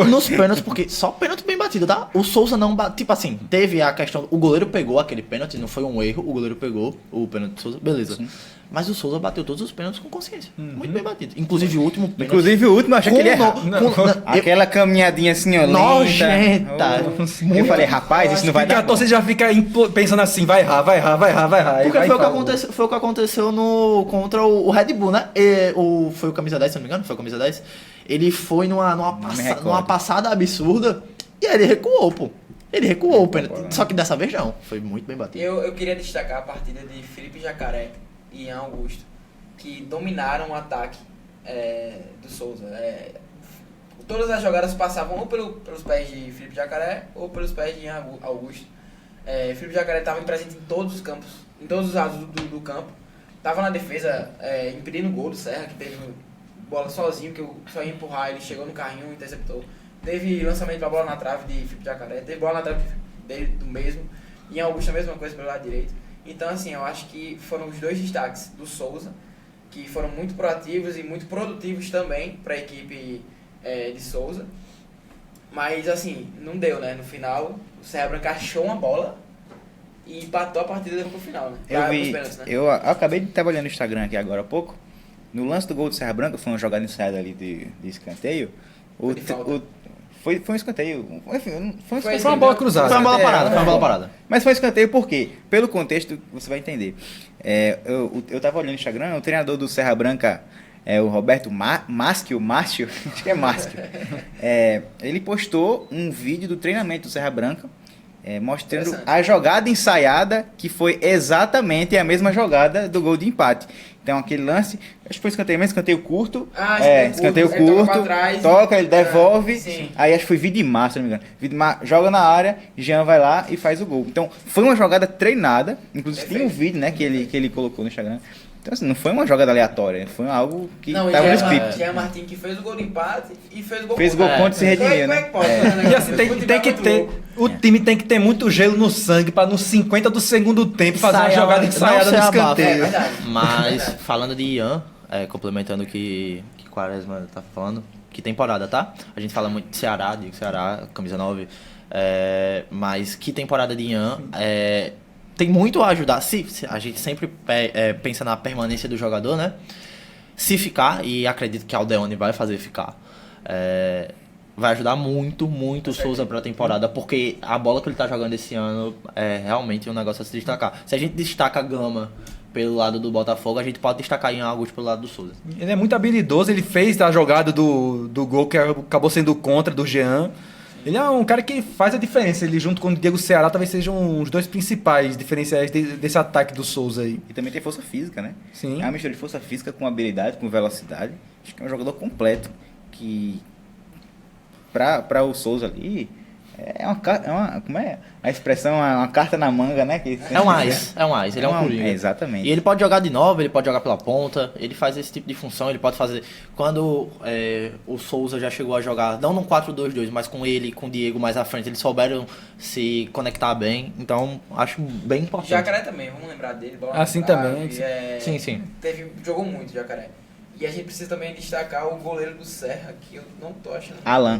Nos pênaltis, porque só pênalti bem batido, tá? O Souza não bateu. Tipo assim, teve a questão. O goleiro pegou aquele pênalti, não foi um erro. O goleiro pegou o pênalti do Souza, beleza. Sim. Mas o Souza bateu todos os pênaltis com consciência. Muito bem batido. Inclusive o último pênalti. Inclusive o último, eu achei que ele errou. Aquela caminhadinha assim, ó, nojenta. Eu falei, rapaz, isso não vai dar. Porque a torcida já fica pensando assim, vai errar. Porque foi o que aconteceu contra o Red Bull, né? Foi o camisa 10, se não me engano, foi o camisa 10. Ele foi numa passada absurda e aí ele recuou, pô. Ele recuou o pênalti. Só que dessa vez não. Foi muito bem batido. Eu queria destacar a partida de Felipe Jacaré e Ian Augusto, que dominaram o ataque do Souza. Todas as jogadas passavam ou pelos pés de Felipe Jacaré ou pelos pés de Ian Augusto. Felipe Jacaré estava presente em todos os campos, em todos os lados do campo. Tava na defesa, impedindo o gol do Serra, que teve bola sozinho, que eu só ia empurrar, ele chegou no carrinho, interceptou. Teve lançamento pra bola na trave de Felipe Jacaré, teve bola na trave dele do mesmo, e em Augusto a mesma coisa pelo lado direito. Então, assim, eu acho que foram os dois destaques do Souza, que foram muito proativos e muito produtivos também para a equipe de Souza. Mas, assim, não deu, né? No final, o Serra Branca achou uma bola e empatou a partida e levou pro final, né? Eu acabei de estar olhando no Instagram aqui agora há pouco. No lance do gol do Serra Branca, foi uma jogada ensaiada ali de escanteio. Foi um escanteio. Enfim, foi uma bola cruzada. Foi uma bola parada. Mas foi um escanteio por quê? Pelo contexto, você vai entender. Eu tava olhando no Instagram, o treinador do Serra Branca, o Roberto Márcio, acho que é Márcio. Ele postou um vídeo do treinamento do Serra Branca, mostrando a jogada ensaiada, que foi exatamente a mesma jogada do gol de empate. Então aquele lance, acho que foi escanteio curto. Escanteio curto, toca, ele devolve. Aí acho que foi Vidimar, se não me engano. Vidimar joga na área, Jean vai lá e faz o gol. Então foi uma jogada treinada, inclusive tem um vídeo, né, que ele colocou no Instagram. Então, assim, não foi uma jogada aleatória, foi algo que estava no script. Jean Martin que fez o gol de empate e fez o gol contra e se redimiu, né? E assim, tem que ter... O time tem que ter muito gelo no sangue para nos 50 do segundo tempo fazer uma jogada ensaiada no escanteio. Mas, falando de Ian, complementando o que Quaresma tá falando, que temporada, tá? A gente fala muito de Ceará, camisa 9, mas que temporada de Ian... tem muito a ajudar. Se a gente sempre pensa na permanência do jogador, né? Se ficar, e acredito que Aldeone vai fazer ficar, vai ajudar muito o Souza para a temporada, porque a bola que ele tá jogando esse ano é realmente um negócio a se destacar. Se a gente destaca a Gama pelo lado do Botafogo, a gente pode destacar Ian Augusto pelo lado do Souza. Ele é muito habilidoso, ele fez a jogada do gol que acabou sendo contra do Jean. Ele é um cara que faz a diferença. Ele, junto com o Diego Ceará, talvez sejam os dois principais diferenciais desse ataque do Souza aí. E também tem força física, né? Sim. É uma mistura de força física com habilidade, com velocidade. Acho que é um jogador completo que, para o Souza ali, como é? A expressão é uma carta na manga, né? É um ás, ele é um coringa. Exatamente. E ele pode jogar de 9, ele pode jogar pela ponta, ele faz esse tipo de função, ele pode fazer... Quando o Souza já chegou a jogar, não no 4-2-2, mas com ele e com o Diego mais à frente, eles souberam se conectar bem, então acho bem importante. Jacaré também, vamos lembrar dele. Assim também. Sim. Jogou muito o Jacaré. E a gente precisa também destacar o goleiro do Serra, que eu não tô achando... Alan.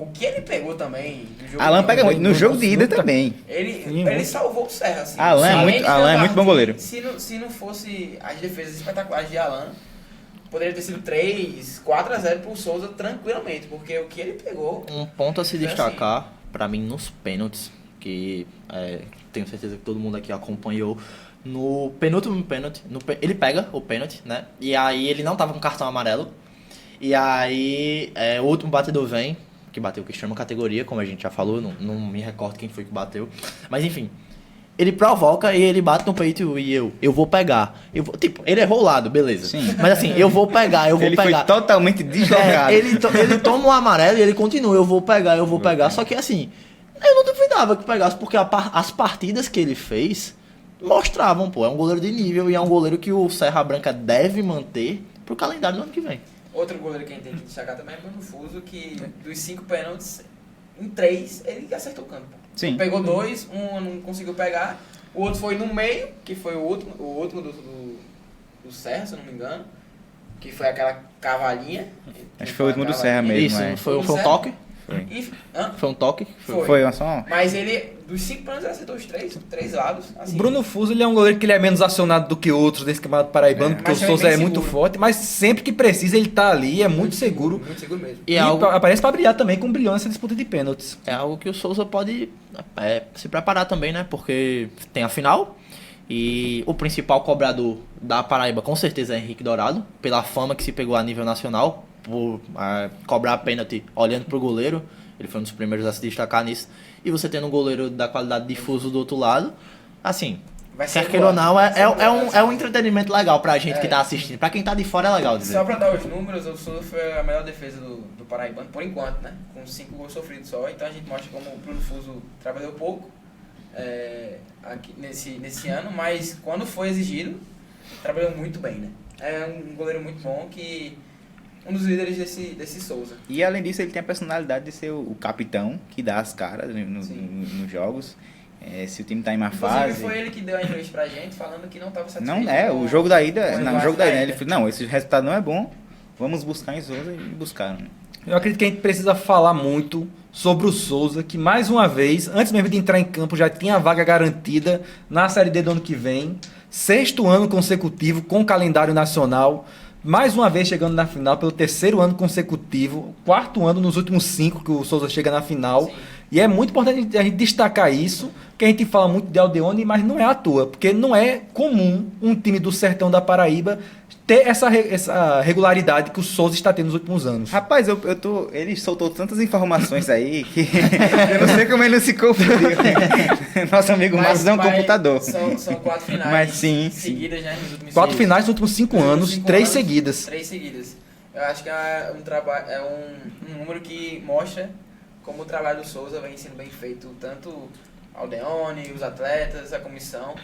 O que ele pegou também... Alan pega muito. No jogo de ida também. Ele salvou o Serra, assim. Alan é muito bom goleiro. Se não fosse as defesas espetaculares de Alan, poderia ter sido 3-4-0 pro Souza tranquilamente, porque o que ele pegou... Um ponto a se destacar, pra mim, nos pênaltis, que tenho certeza que todo mundo aqui acompanhou. No penúltimo pênalti, ele pega o pênalti, né? E aí ele não tava com cartão amarelo. E aí o último batedor vem, que bateu o Cristiano categoria, como a gente já falou, não me recordo quem foi que bateu. Mas enfim, ele provoca e ele bate no peito e eu vou pegar. Tipo, ele errou o lado, beleza. Sim. Mas assim, eu vou pegar. Ele foi totalmente deslocado. Ele toma o amarelo e ele continua, eu vou pegar. Só que assim, eu não duvidava que pegasse, porque as partidas que ele fez... mostravam, é um goleiro de nível e é um goleiro que o Serra Branca deve manter pro calendário do ano que vem. Outro goleiro que a gente tem que destacar também é Bruno Fuso, que dos 5 pênaltis, em 3 ele acertou o canto. Sim. Ele pegou 2, um não conseguiu pegar, o outro foi no meio, que foi o último do Serra, se eu não me engano, que foi aquela cavalinha. Acho que foi o último do Serra mesmo. Isso, foi um toque. Foi um toque? Foi uma só. Mas ele, dos 5 pênaltis, ele acertou os 3 lados. Assim. O Bruno Fuso, ele é um goleiro que ele é menos acionado do que outros desse campeonato paraibano, porque o Souza é muito forte, mas sempre que precisa ele tá ali, é muito seguro. Muito seguro mesmo. E aparece pra brilhar também com brilhão nessa disputa de pênaltis. É algo que o Souza pode se preparar também, né? Porque tem a final e o principal cobrador da Paraíba com certeza é Henrique Dourado, pela fama que se pegou a nível nacional, por cobrar pênalti olhando pro goleiro. Ele foi um dos primeiros a se destacar nisso. E você tendo um goleiro da qualidade de Fuso do outro lado, assim, quer queira ou não, é um entretenimento legal pra gente que tá assistindo. Pra quem tá de fora é legal dizer. Só pra dar os números, o Souza foi a melhor defesa do Paraibano, por enquanto, né? Com 5 gols sofridos só. Então a gente mostra como o Bruno Fuso trabalhou pouco aqui nesse ano, mas quando foi exigido, trabalhou muito bem, né? É um goleiro muito bom um dos líderes desse Souza. E além disso, ele tem a personalidade de ser o capitão que dá as caras nos jogos. Se o time tá em má fase. Foi ele que deu a entrevista pra gente falando que não estava satisfeito. Não, o jogo da ida. Não, o jogo da ida. Ele falou: não, esse resultado não é bom. Vamos buscar em Souza, e buscaram. Eu acredito que a gente precisa falar muito sobre o Souza, que mais uma vez, antes mesmo de entrar em campo, já tinha a vaga garantida na Série D do ano que vem. 6º ano consecutivo com calendário nacional. Mais uma vez chegando na final pelo 3º ano consecutivo. 4º ano nos últimos 5 que o Souza chega na final. Sim. E é muito importante a gente destacar isso, que a gente fala muito de Aldeone, mas não é à toa, porque não é comum um time do sertão da Paraíba ter essa regularidade que o Souza está tendo nos últimos anos. Rapaz, ele soltou tantas informações aí que eu não sei como ele não se confundiu. Nosso amigo Márcio é um computador. São 4 finais seguidas, né, nos últimos 4 finais nos últimos 5 anos, 3 seguidas. 3 seguidas. Eu acho que é um número que mostra como o trabalho do Souza vem sendo bem feito, tanto Aldeone, os atletas, a comissão.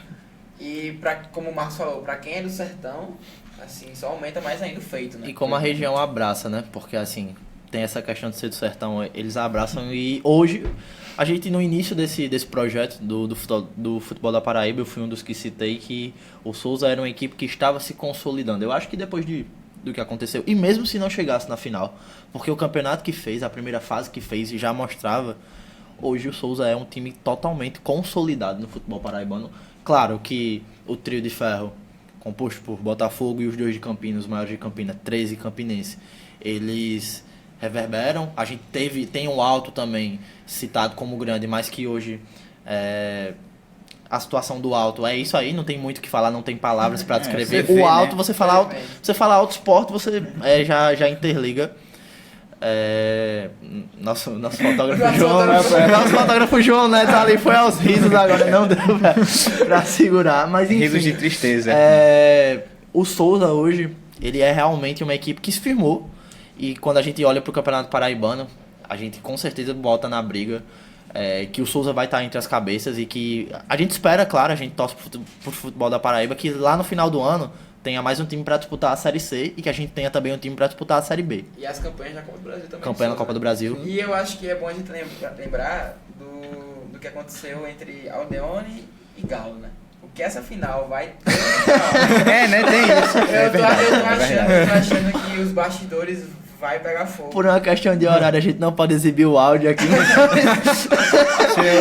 E, como o Marcos falou, para quem é do sertão, assim, só aumenta mais ainda o feito, né? E como a região abraça, né? Porque, assim, tem essa questão de ser do sertão, eles abraçam. E hoje, a gente, no início desse projeto do futebol da Paraíba, eu fui um dos que citei que o Souza era uma equipe que estava se consolidando. Eu acho que depois do que aconteceu, e mesmo se não chegasse na final, porque o campeonato que fez, a primeira fase que fez, já mostrava, hoje o Souza é um time totalmente consolidado no futebol paraibano. Claro que o trio de ferro, composto por Botafogo e os 2 de Campinas, os maiores de Campinas, 13 Campinense, eles reverberam. A gente tem um Alto também citado como grande, mas que hoje a situação do Alto é isso aí, não tem muito o que falar, não tem palavras para descrever. O Alto, né? Você fala Alto Esporte, você já interliga. Nosso fotógrafo João Neto ali foi aos risos agora, não deu pra segurar, mas enfim, risos de tristeza. O Souza hoje, ele é realmente uma equipe que se firmou, e quando a gente olha pro Campeonato Paraibano, a gente com certeza bota na briga que o Souza vai estar entre as cabeças, e que a gente espera, claro, a gente torce pro futebol da Paraíba, que lá no final do ano tenha mais um time para disputar a Série C e que a gente tenha também um time para disputar a Série B. E as campanhas da Copa do Brasil também. Campanha na Copa do Brasil. E eu acho que é bom a gente lembrar do que aconteceu entre Aldeone e Galo, né? O que essa final vai ter. Né? Tem isso. Eu tô achando que os bastidores vai pegar fogo. Por uma questão de horário, a gente não pode exibir o áudio aqui.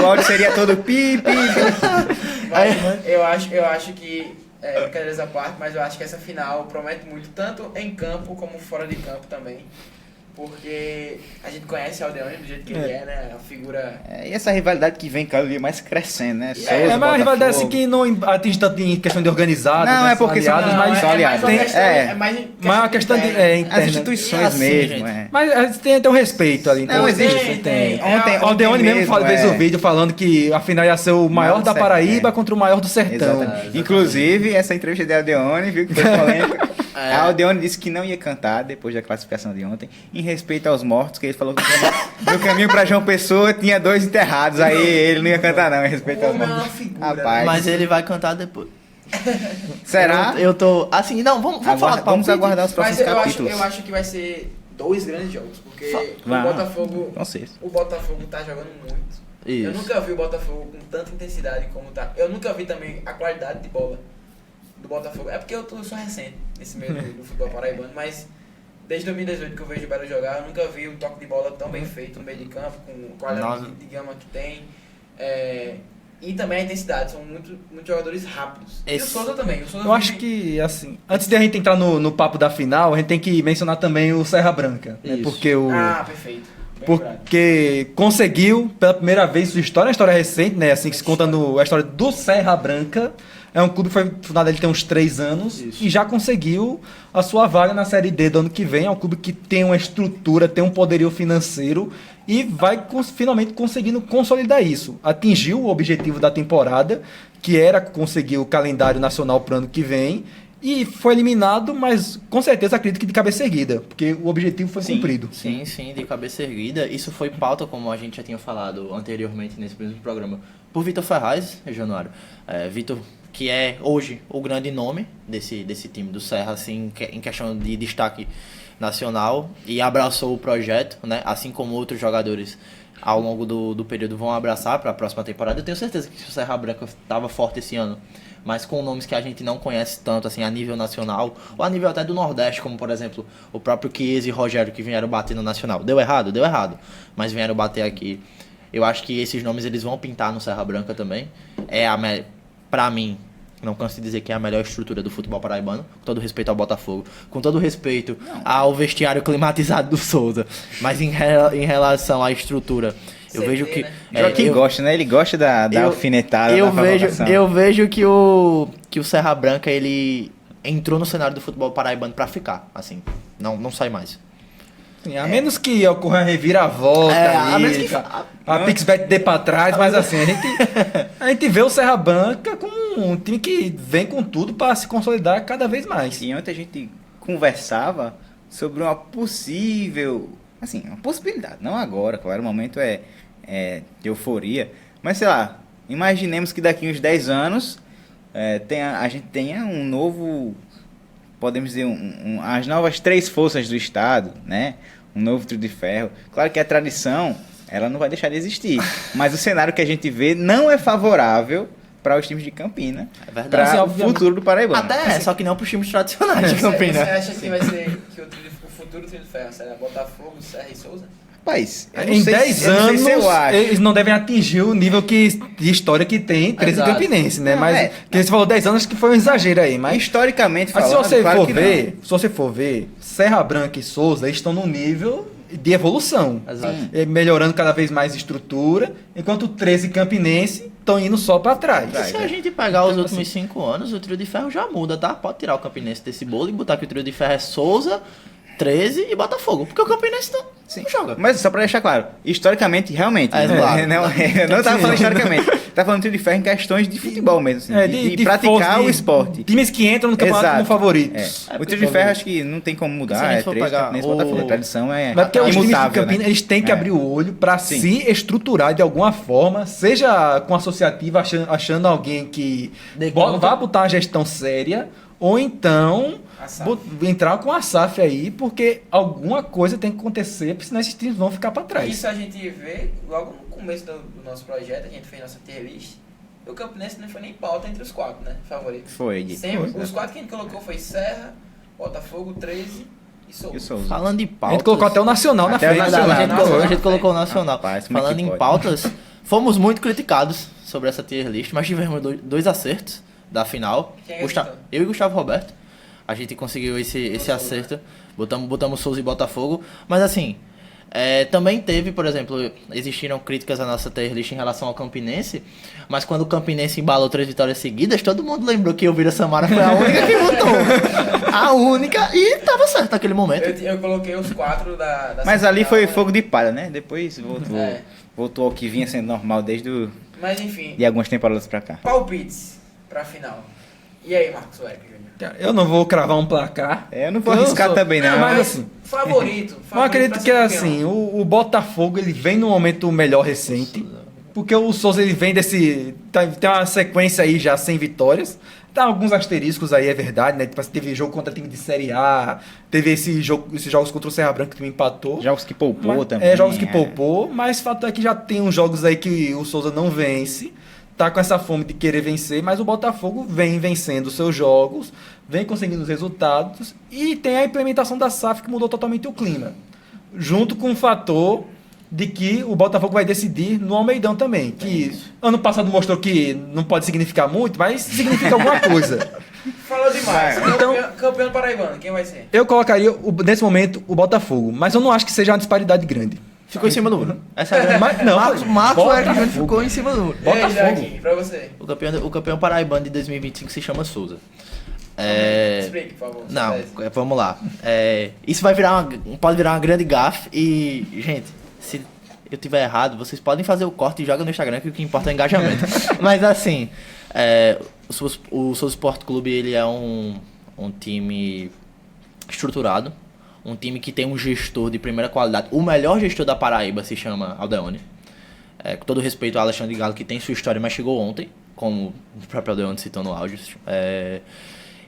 O áudio seria todo pi. Eu acho que, brincadeiras à parte, mas eu acho que essa final promete muito, tanto em campo como fora de campo também. Porque a gente conhece o Aldeone do jeito que ele é, né? A figura... E essa rivalidade que vem cada dia mais crescendo, né? Souza, é uma rivalidade assim que não atinge tanto em questão de organizados. Não, é porque são aliados, mas são aliados. É mais uma questão de interna. As instituições mesmo, Mas tem até um respeito ali. Não, existe. Tem. Ontem o Aldeone mesmo fez o vídeo falando que a final ia ser o maior da Paraíba contra o maior do sertão. Inclusive, essa entrevista de Aldeone, viu, que foi polêmica. A Aldeone disse que não ia cantar depois da classificação de ontem, em respeito aos mortos, que ele falou que no caminho para João Pessoa tinha 2 enterrados, aí ele não ia cantar não, em respeito aos mortos. Rapaz. Mas ele vai cantar depois. Será? Eu tô... Assim, não, vamos falar... Vamos aguardar os próximos capítulos. Eu acho que vai ser 2 grandes jogos, porque o Botafogo tá jogando muito. Isso. Eu nunca vi o Botafogo com tanta intensidade como tá. Eu nunca vi também a qualidade de bola do Botafogo. É porque eu sou recente nesse meio do futebol paraibano, mas desde 2018 que eu vejo o Belo jogar, eu nunca vi um toque de bola tão bem feito no meio de campo, com qualidade de gama que tem. E também a intensidade, são muitos jogadores rápidos. E o Souza também. Eu acho que, assim, antes de a gente entrar no papo da final, a gente tem que mencionar também o Serra Branca. Né? Porque perfeito. Porque conseguiu, pela primeira vez em sua história, uma história recente, né? Assim, que se contando a história do Serra Branca. É um clube que foi fundado, ele tem uns 3 anos. Isso. E já conseguiu a sua vaga na Série D do ano que vem. É um clube que tem uma estrutura, tem um poderio financeiro e vai finalmente conseguindo consolidar isso. Atingiu o objetivo da temporada, que era conseguir o calendário nacional para o ano que vem. E foi eliminado, mas com certeza acredito que de cabeça erguida, porque o objetivo foi cumprido. Sim, de cabeça erguida. Isso foi pauta, como a gente já tinha falado anteriormente nesse mesmo programa, por Vitor Ferraz, Januário. Vitor, que é hoje o grande nome desse time do Serra, assim, em questão de destaque nacional, e abraçou o projeto, né? Assim como outros jogadores ao longo do período vão abraçar para a próxima temporada. Eu tenho certeza que o Serra Branca estava forte esse ano, mas com nomes que a gente não conhece tanto assim a nível nacional, ou a nível até do Nordeste, como por exemplo o próprio Chiesa e Rogério, que vieram bater no Nacional. Deu errado, mas vieram bater aqui. Eu acho que esses nomes eles vão pintar no Serra Branca também. Pra mim, não canso de dizer que é a melhor estrutura do futebol paraibano, com todo respeito ao Botafogo, com todo respeito ao vestiário climatizado do Souza, mas em relação à estrutura, eu vejo que... Joaquim gosta, né? Ele gosta da alfinetada, da provocação. Eu vejo que o Serra Branca, ele entrou no cenário do futebol paraibano pra ficar, assim, não sai mais. Sim, a menos que ocorra uma reviravolta a menos aí, que a Pixbet dê pra trás, mas assim, a gente vê o Serra Branca como um time que vem com tudo para se consolidar cada vez mais. E ontem a gente conversava sobre uma possível, assim, uma possibilidade, não agora, claro, o momento é de euforia, mas sei lá, imaginemos que daqui uns 10 anos a gente tenha um novo, podemos dizer, as novas 3 forças do estado, né? Um novo trio de ferro. Claro que a tradição, ela não vai deixar de existir, mas o cenário que a gente vê não é favorável para os times de Campina, para o futuro do Paraibano. Até só que não para os times tradicionais de Campina. Você acha que vai ser que o futuro trio de ferro será Botafogo, Serra e Souza? Rapaz, em 10 anos, eles não devem atingir o nível de história que tem 13 Campinense, né? Não, mas que você falou 10 anos, acho que foi um exagero aí. Mas historicamente falando, falando, se você for ver, Serra Branca e Souza estão num nível de evolução. Melhorando cada vez mais estrutura, enquanto o 13 Campinense estão indo só para trás. E se a gente pegar os últimos 5 anos, o trio de ferro já muda, tá? Pode tirar o Campinense desse bolo e botar que o trio de ferro é Souza, 13 e Botafogo. Porque o Campinense não joga. Mas só pra deixar claro, historicamente, realmente. Claro. Não tava falando historicamente. Tá falando trio de ferro em questões de futebol mesmo, assim, de praticar o esporte. Times que entram no campeonato como favoritos. O trio de ferro acho que não tem como mudar. É 3 Campinense, Botafogo. A tradição é mas porque os times de Campina, né? eles têm que abrir o olho pra se estruturar de alguma forma, seja com associativa, achando alguém que vá botar uma gestão séria, ou então entrar com a SAF aí, porque alguma coisa tem que acontecer, porque senão esses times vão ficar para trás. Isso a gente vê logo no começo do nosso projeto, a gente fez nossa tier list. O Campinense não foi nem pauta entre os 4, né? Favoritos. Os 4 que a gente colocou foi Serra, Botafogo, 13 e Souza. Falando de pautas... A gente colocou até o Nacional na frente. A gente colocou o Nacional. Rapaz, falando em pautas, fomos muito criticados sobre essa tier list, mas tivemos 2 acertos da final. Eu e Gustavo Roberto. A gente conseguiu esse acerto. Botamos Souza e Botafogo. Mas assim, também teve, por exemplo, existiram críticas à nossa tier list em relação ao Campinense. Mas quando o Campinense embalou 3 vitórias seguidas, todo mundo lembrou que o Vira Samara foi a única que votou. A única. E tava certo naquele momento. Eu coloquei os 4 da mas ali foi fogo de palha, né? Depois voltou ao que vinha sendo normal Mas enfim. de algumas temporadas pra cá. Palpites pra final. E aí, Marcos Eric Júnior? Eu não vou cravar um placar. Eu não vou arriscar também, não. Mas assim, favorito eu acredito que assim, o Botafogo ele vem num momento melhor recente. Porque o Souza ele vem desse. Tem uma sequência aí já sem vitórias. Tá alguns asteriscos aí, é verdade, né? Tipo, teve jogo contra time de Série A, teve esses jogos contra o Serra Branca que me empatou. Jogos que poupou também. Jogos que poupou, mas o fato é que já tem uns jogos aí que o Souza não vence. Tá com essa fome de querer vencer, mas o Botafogo vem vencendo os seus jogos, vem conseguindo os resultados e tem a implementação da SAF que mudou totalmente o clima. Junto com o fator de que o Botafogo vai decidir no Almeidão também, que ano passado mostrou que não pode significar muito, mas significa alguma coisa. Falou demais. Então, campeão paraibano, quem vai ser? Eu colocaria, nesse momento, o Botafogo, mas eu não acho que seja uma disparidade grande. Ficou em cima do muro. Essa é a mas, não, Marcos Eric ficou em cima do muro. Botafogo. Pra você. O campeão paraibano de 2025 se chama Souza. Explique, por favor. Não, vamos lá. Isso pode virar uma grande gafe e, gente, se eu tiver errado, vocês podem fazer o corte e joga no Instagram, que o que importa é o engajamento. Mas assim, o Souza Sport Clube, ele é um um time estruturado, um time que tem um gestor de primeira qualidade. O melhor gestor da Paraíba se chama Aldeone. Com todo respeito ao Alexandre Galo, que tem sua história, mas chegou ontem, como o próprio Aldeone citou no áudio.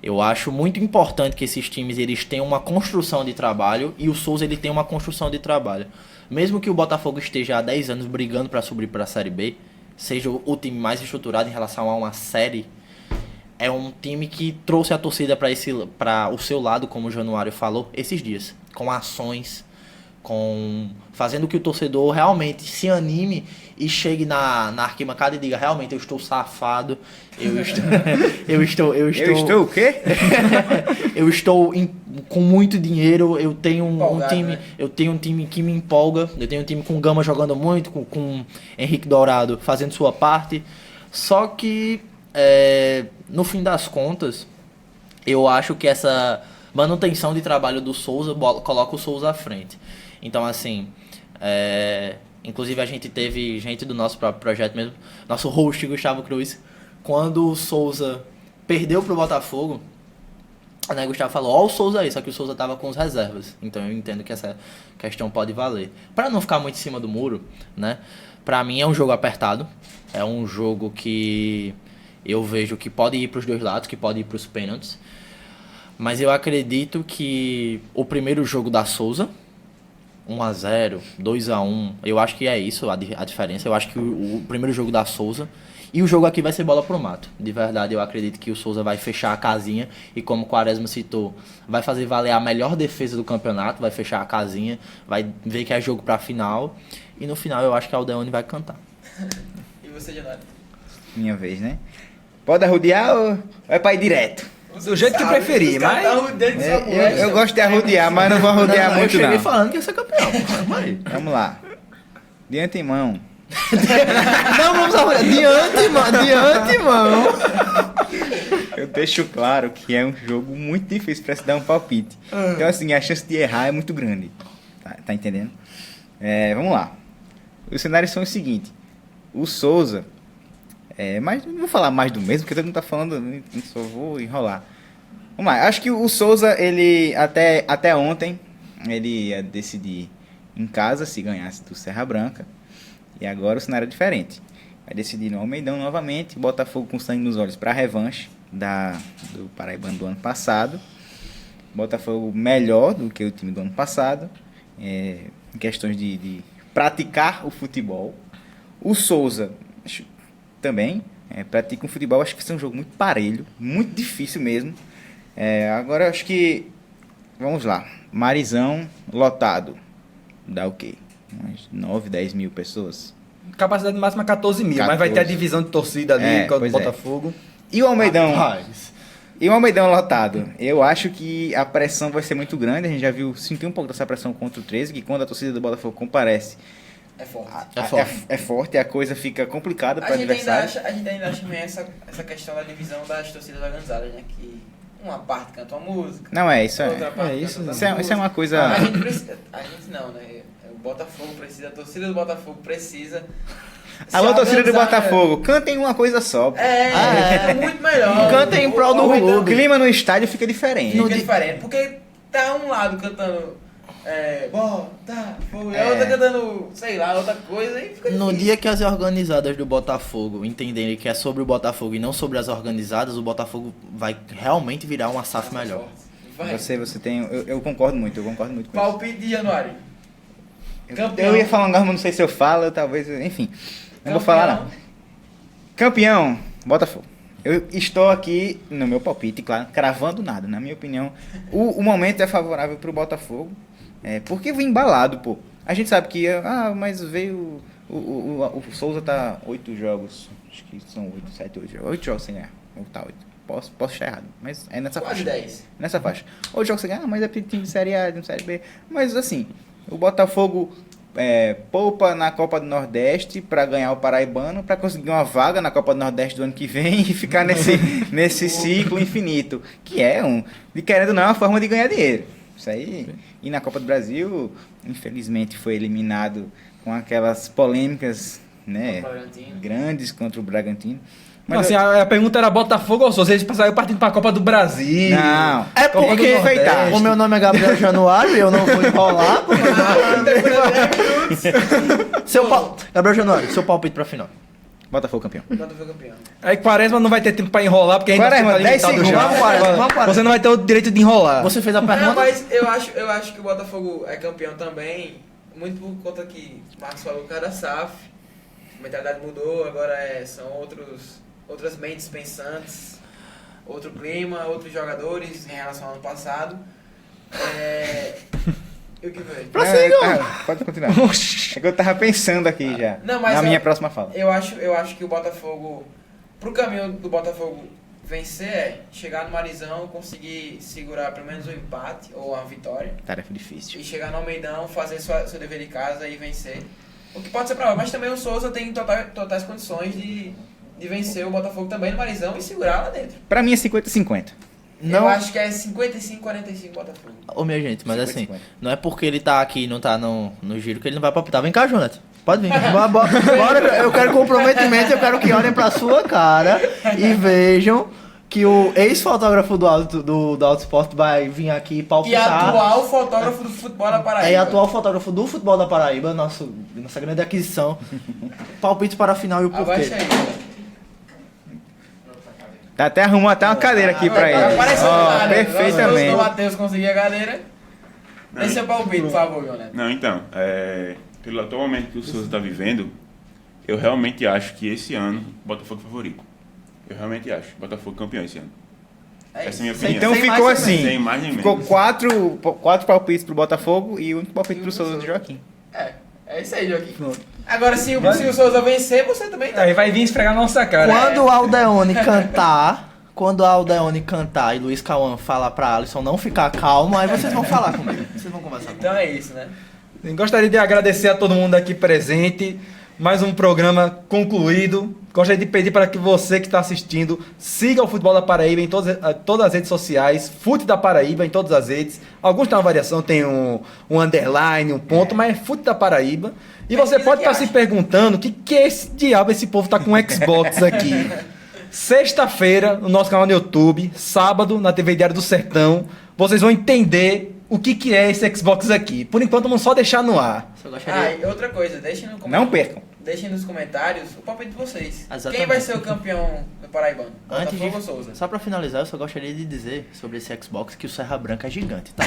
Eu acho muito importante que esses times eles tenham uma construção de trabalho, e o Souza ele tem uma construção de trabalho. Mesmo que o Botafogo esteja há 10 anos brigando para subir para a Série B, seja o time mais estruturado em relação a uma série, é um time que trouxe a torcida para o seu lado, como o Januário falou, esses dias. Com ações, fazendo que o torcedor realmente se anime e chegue na arquibancada e diga, realmente, eu estou safado, eu estou o quê? eu estou com muito dinheiro, eu tenho Empolgado, um time, né? eu tenho um time que me empolga, eu tenho um time com Gama jogando muito, com Henrique Dourado fazendo sua parte. Só que no fim das contas, eu acho que essa manutenção de trabalho do Souza coloca o Souza à frente. Então, assim, inclusive a gente teve gente do nosso próprio projeto mesmo, nosso host Gustavo Cruz, quando o Souza perdeu pro Botafogo, né, Gustavo falou, ó o Souza aí, só que o Souza tava com as reservas. Então eu entendo que essa questão pode valer. Pra não ficar muito em cima do muro, né, pra mim é um jogo apertado, é um jogo que eu vejo que pode ir pros dois lados, que pode ir pros pênaltis, mas eu acredito que o primeiro jogo da Souza, 1-0, 2-1, eu acho que é isso a diferença. Eu acho que o primeiro jogo da Souza e o jogo aqui vai ser bola pro mato. De verdade, eu acredito que o Souza vai fechar a casinha e, como o Quaresma citou, vai fazer valer a melhor defesa do campeonato, vai fechar a casinha, vai ver que é jogo pra final e no final eu acho que a Aldeone vai cantar. E você, Jonathan? Minha vez, né? Pode arrodear ou vai pra ir direto? Do jeito que preferir, mas... Eu gosto de arrodear, mas não vou arrodear muito, eu cheguei não. falando que ia ser campeão. Vamos lá. De antemão. Não vamos arrodear. De antemão. Eu deixo claro que é um jogo muito difícil para se dar um palpite. Então, assim, a chance de errar é muito grande. Tá entendendo? Vamos lá. Os cenários são o seguinte. O Souza... mas não vou falar mais do mesmo, porque todo mundo tá falando, só vou enrolar. Vamos lá, acho que o Souza, ele até ontem, ele ia decidir em casa se ganhasse do Serra Branca, e agora o cenário é diferente. Vai decidir no Almeidão novamente, Botafogo com sangue nos olhos para a revanche do Paraibano do ano passado. Botafogo melhor do que o time do ano passado, em questões de praticar o futebol. O Souza... também pratica um futebol, acho que vai ser um jogo muito parelho, muito difícil mesmo. Agora acho que, vamos lá, Marizão lotado, dá o quê? Umas 9, 10 mil pessoas. Capacidade máxima 14 mil, mas vai ter a divisão de torcida ali com o Botafogo. E o Almeidão? E o Almeidão lotado? Eu acho que a pressão vai ser muito grande, a gente já sentiu um pouco dessa pressão contra o 13, que quando a torcida do Botafogo comparece, é forte, a coisa fica complicada para o adversário. A gente ainda acha meio essa questão da divisão das torcidas organizadas, né? Que uma parte canta uma música. Não, isso outra parte isso canta outra é música. uma coisa... A gente não, né? O Botafogo precisa, a torcida do Botafogo precisa... Alô, torcida do organizar, Botafogo, cantem uma coisa só. É muito melhor. Cantem em prol do O clube. clima no estádio fica diferente. Fica diferente, porque tá um lado cantando Botafogo, e a outra cantando, sei lá, outra coisa, e fica No difícil. dia que as organizadas do Botafogo entenderem que é sobre o Botafogo e não sobre as organizadas, o Botafogo vai realmente virar uma SAF melhor. Vai. Você tem... Eu concordo muito com isso. Palpite de Januário. Eu ia falar um negócio, mas não sei se eu falo, talvez... Enfim, não vou falar não. Campeão, Botafogo. Eu estou aqui no meu palpite, claro, cravando nada. Na minha opinião, o momento é favorável para o Botafogo. Porque vem embalado, pô. A gente sabe que... mas veio... O Souza tá 8 jogos. Acho que são 8, 7, 8 jogos. 8 jogos sem ganhar. Ou tá 8. Posso estar errado. Mas é nessa Quase faixa. 10. Nessa faixa. 8 jogos sem ganhar, mas é time de Série A, de Série B. Mas assim, o Botafogo... poupa na Copa do Nordeste para ganhar o Paraibano, para conseguir uma vaga na Copa do Nordeste do ano que vem e ficar nesse ciclo infinito, que de querendo ou não, é uma forma de ganhar dinheiro. Isso aí. E na Copa do Brasil, infelizmente, foi eliminado com aquelas polêmicas né? Bragantino. Grandes contra o Bragantino. Mas assim, a pergunta era Botafogo ou Souza? Eles passaram partindo pra Copa do Brasil. Não, É Copa do porque Nordeste. o meu nome é Gabriel Januário e eu não vou enrolar. Gabriel Januário, seu palpite pra final. Botafogo campeão. Botafogo campeão. Aí Quaresma não vai ter tempo pra enrolar, porque a gente Quaresma, vai 10 limitado segundos. já. Vamos, Quaresma, vamos, Quaresma. Você não vai ter o direito de enrolar. Você fez a Não, pergunta? mas eu acho que o Botafogo é campeão também, muito por conta que o Marcos falou que era da SAF, a mentalidade mudou, agora são outras mentes pensantes, outro clima, outros jogadores em relação ao ano passado. E o que veio? Pode continuar. É que eu tava pensando aqui já. Não, mas na minha próxima fala. Eu acho que o Botafogo, pro caminho do Botafogo vencer chegar no Marizão, conseguir segurar pelo menos um empate ou uma vitória. Tarefa difícil. E chegar no Almeidão, fazer seu dever de casa e vencer. O que pode ser pra lá, mas também o Souza tem totais condições de vencer o Botafogo também no Marizão e segurar lá dentro. Pra mim é 50-50. Eu acho que é 55-45 Botafogo. Ô, minha gente, mas 50, assim, 50. não é porque ele tá aqui e não tá no giro que ele não vai palpitar. Vem cá, Jonathan. Pode vir. Bora, eu quero comprometimento, eu quero que olhem pra sua cara e vejam que o ex-fotógrafo do Auto Esporte vai vir aqui E palpitar. atual fotógrafo do futebol da Paraíba. É atual fotógrafo do futebol da Paraíba, nossa grande aquisição. Palpite para a final e o porquê. Abaixa aí. Tá até arrumou até uma cadeira aqui pra ele. Apareceu Ó, né? perfeitamente. O Matheus conseguir a cadeira. Esse é o palpite, por favor, Jonathan. Não, então, pelo atual momento que o Souza está vivendo, eu realmente acho que esse ano o Botafogo é favorito. Eu realmente acho. Botafogo campeão esse ano. Essa é a minha opinião. Então Sem ficou mais nem assim. Sem mais nem Ficou menos. quatro palpites pro Botafogo e o único palpite pro Souza do Joaquim. É isso aí, Joaquim. Agora, se o Souza vencer, você também tá. Aí vai vir esfregar na nossa cara. Quando o Aldeone cantar e Luiz Cauã falar pra Alisson não ficar calmo, aí vocês vão falar comigo. Vocês vão conversar comigo. Então é isso, né? Gostaria de agradecer a todo mundo aqui presente. Mais um programa concluído. Gostaria de pedir para que você que está assistindo siga o Futebol da Paraíba em todas as redes sociais. Fute da Paraíba em todas as redes. Alguns têm uma variação, tem um underline, um ponto, mas é Fute da Paraíba. E você pode estar se perguntando o que é esse diabo, esse povo tá com Xbox aqui. Sexta-feira, no nosso canal no YouTube. Sábado, na TV Diário do Sertão. Vocês vão entender o que é esse Xbox aqui. Por enquanto, vamos só deixar no ar. Eu gostaria... E outra coisa, deixem no Não percam. Deixem nos comentários o palpite de vocês. Exatamente. Quem vai ser o campeão do Paraibano? Antes Botafogo ou de... Souza? Só pra finalizar, eu só gostaria de dizer sobre esse Xbox que o Serra Branca é gigante, tá?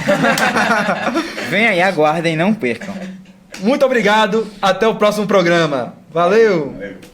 Vem aí, aguardem, não percam. Muito obrigado. Até o próximo programa. Valeu! Valeu.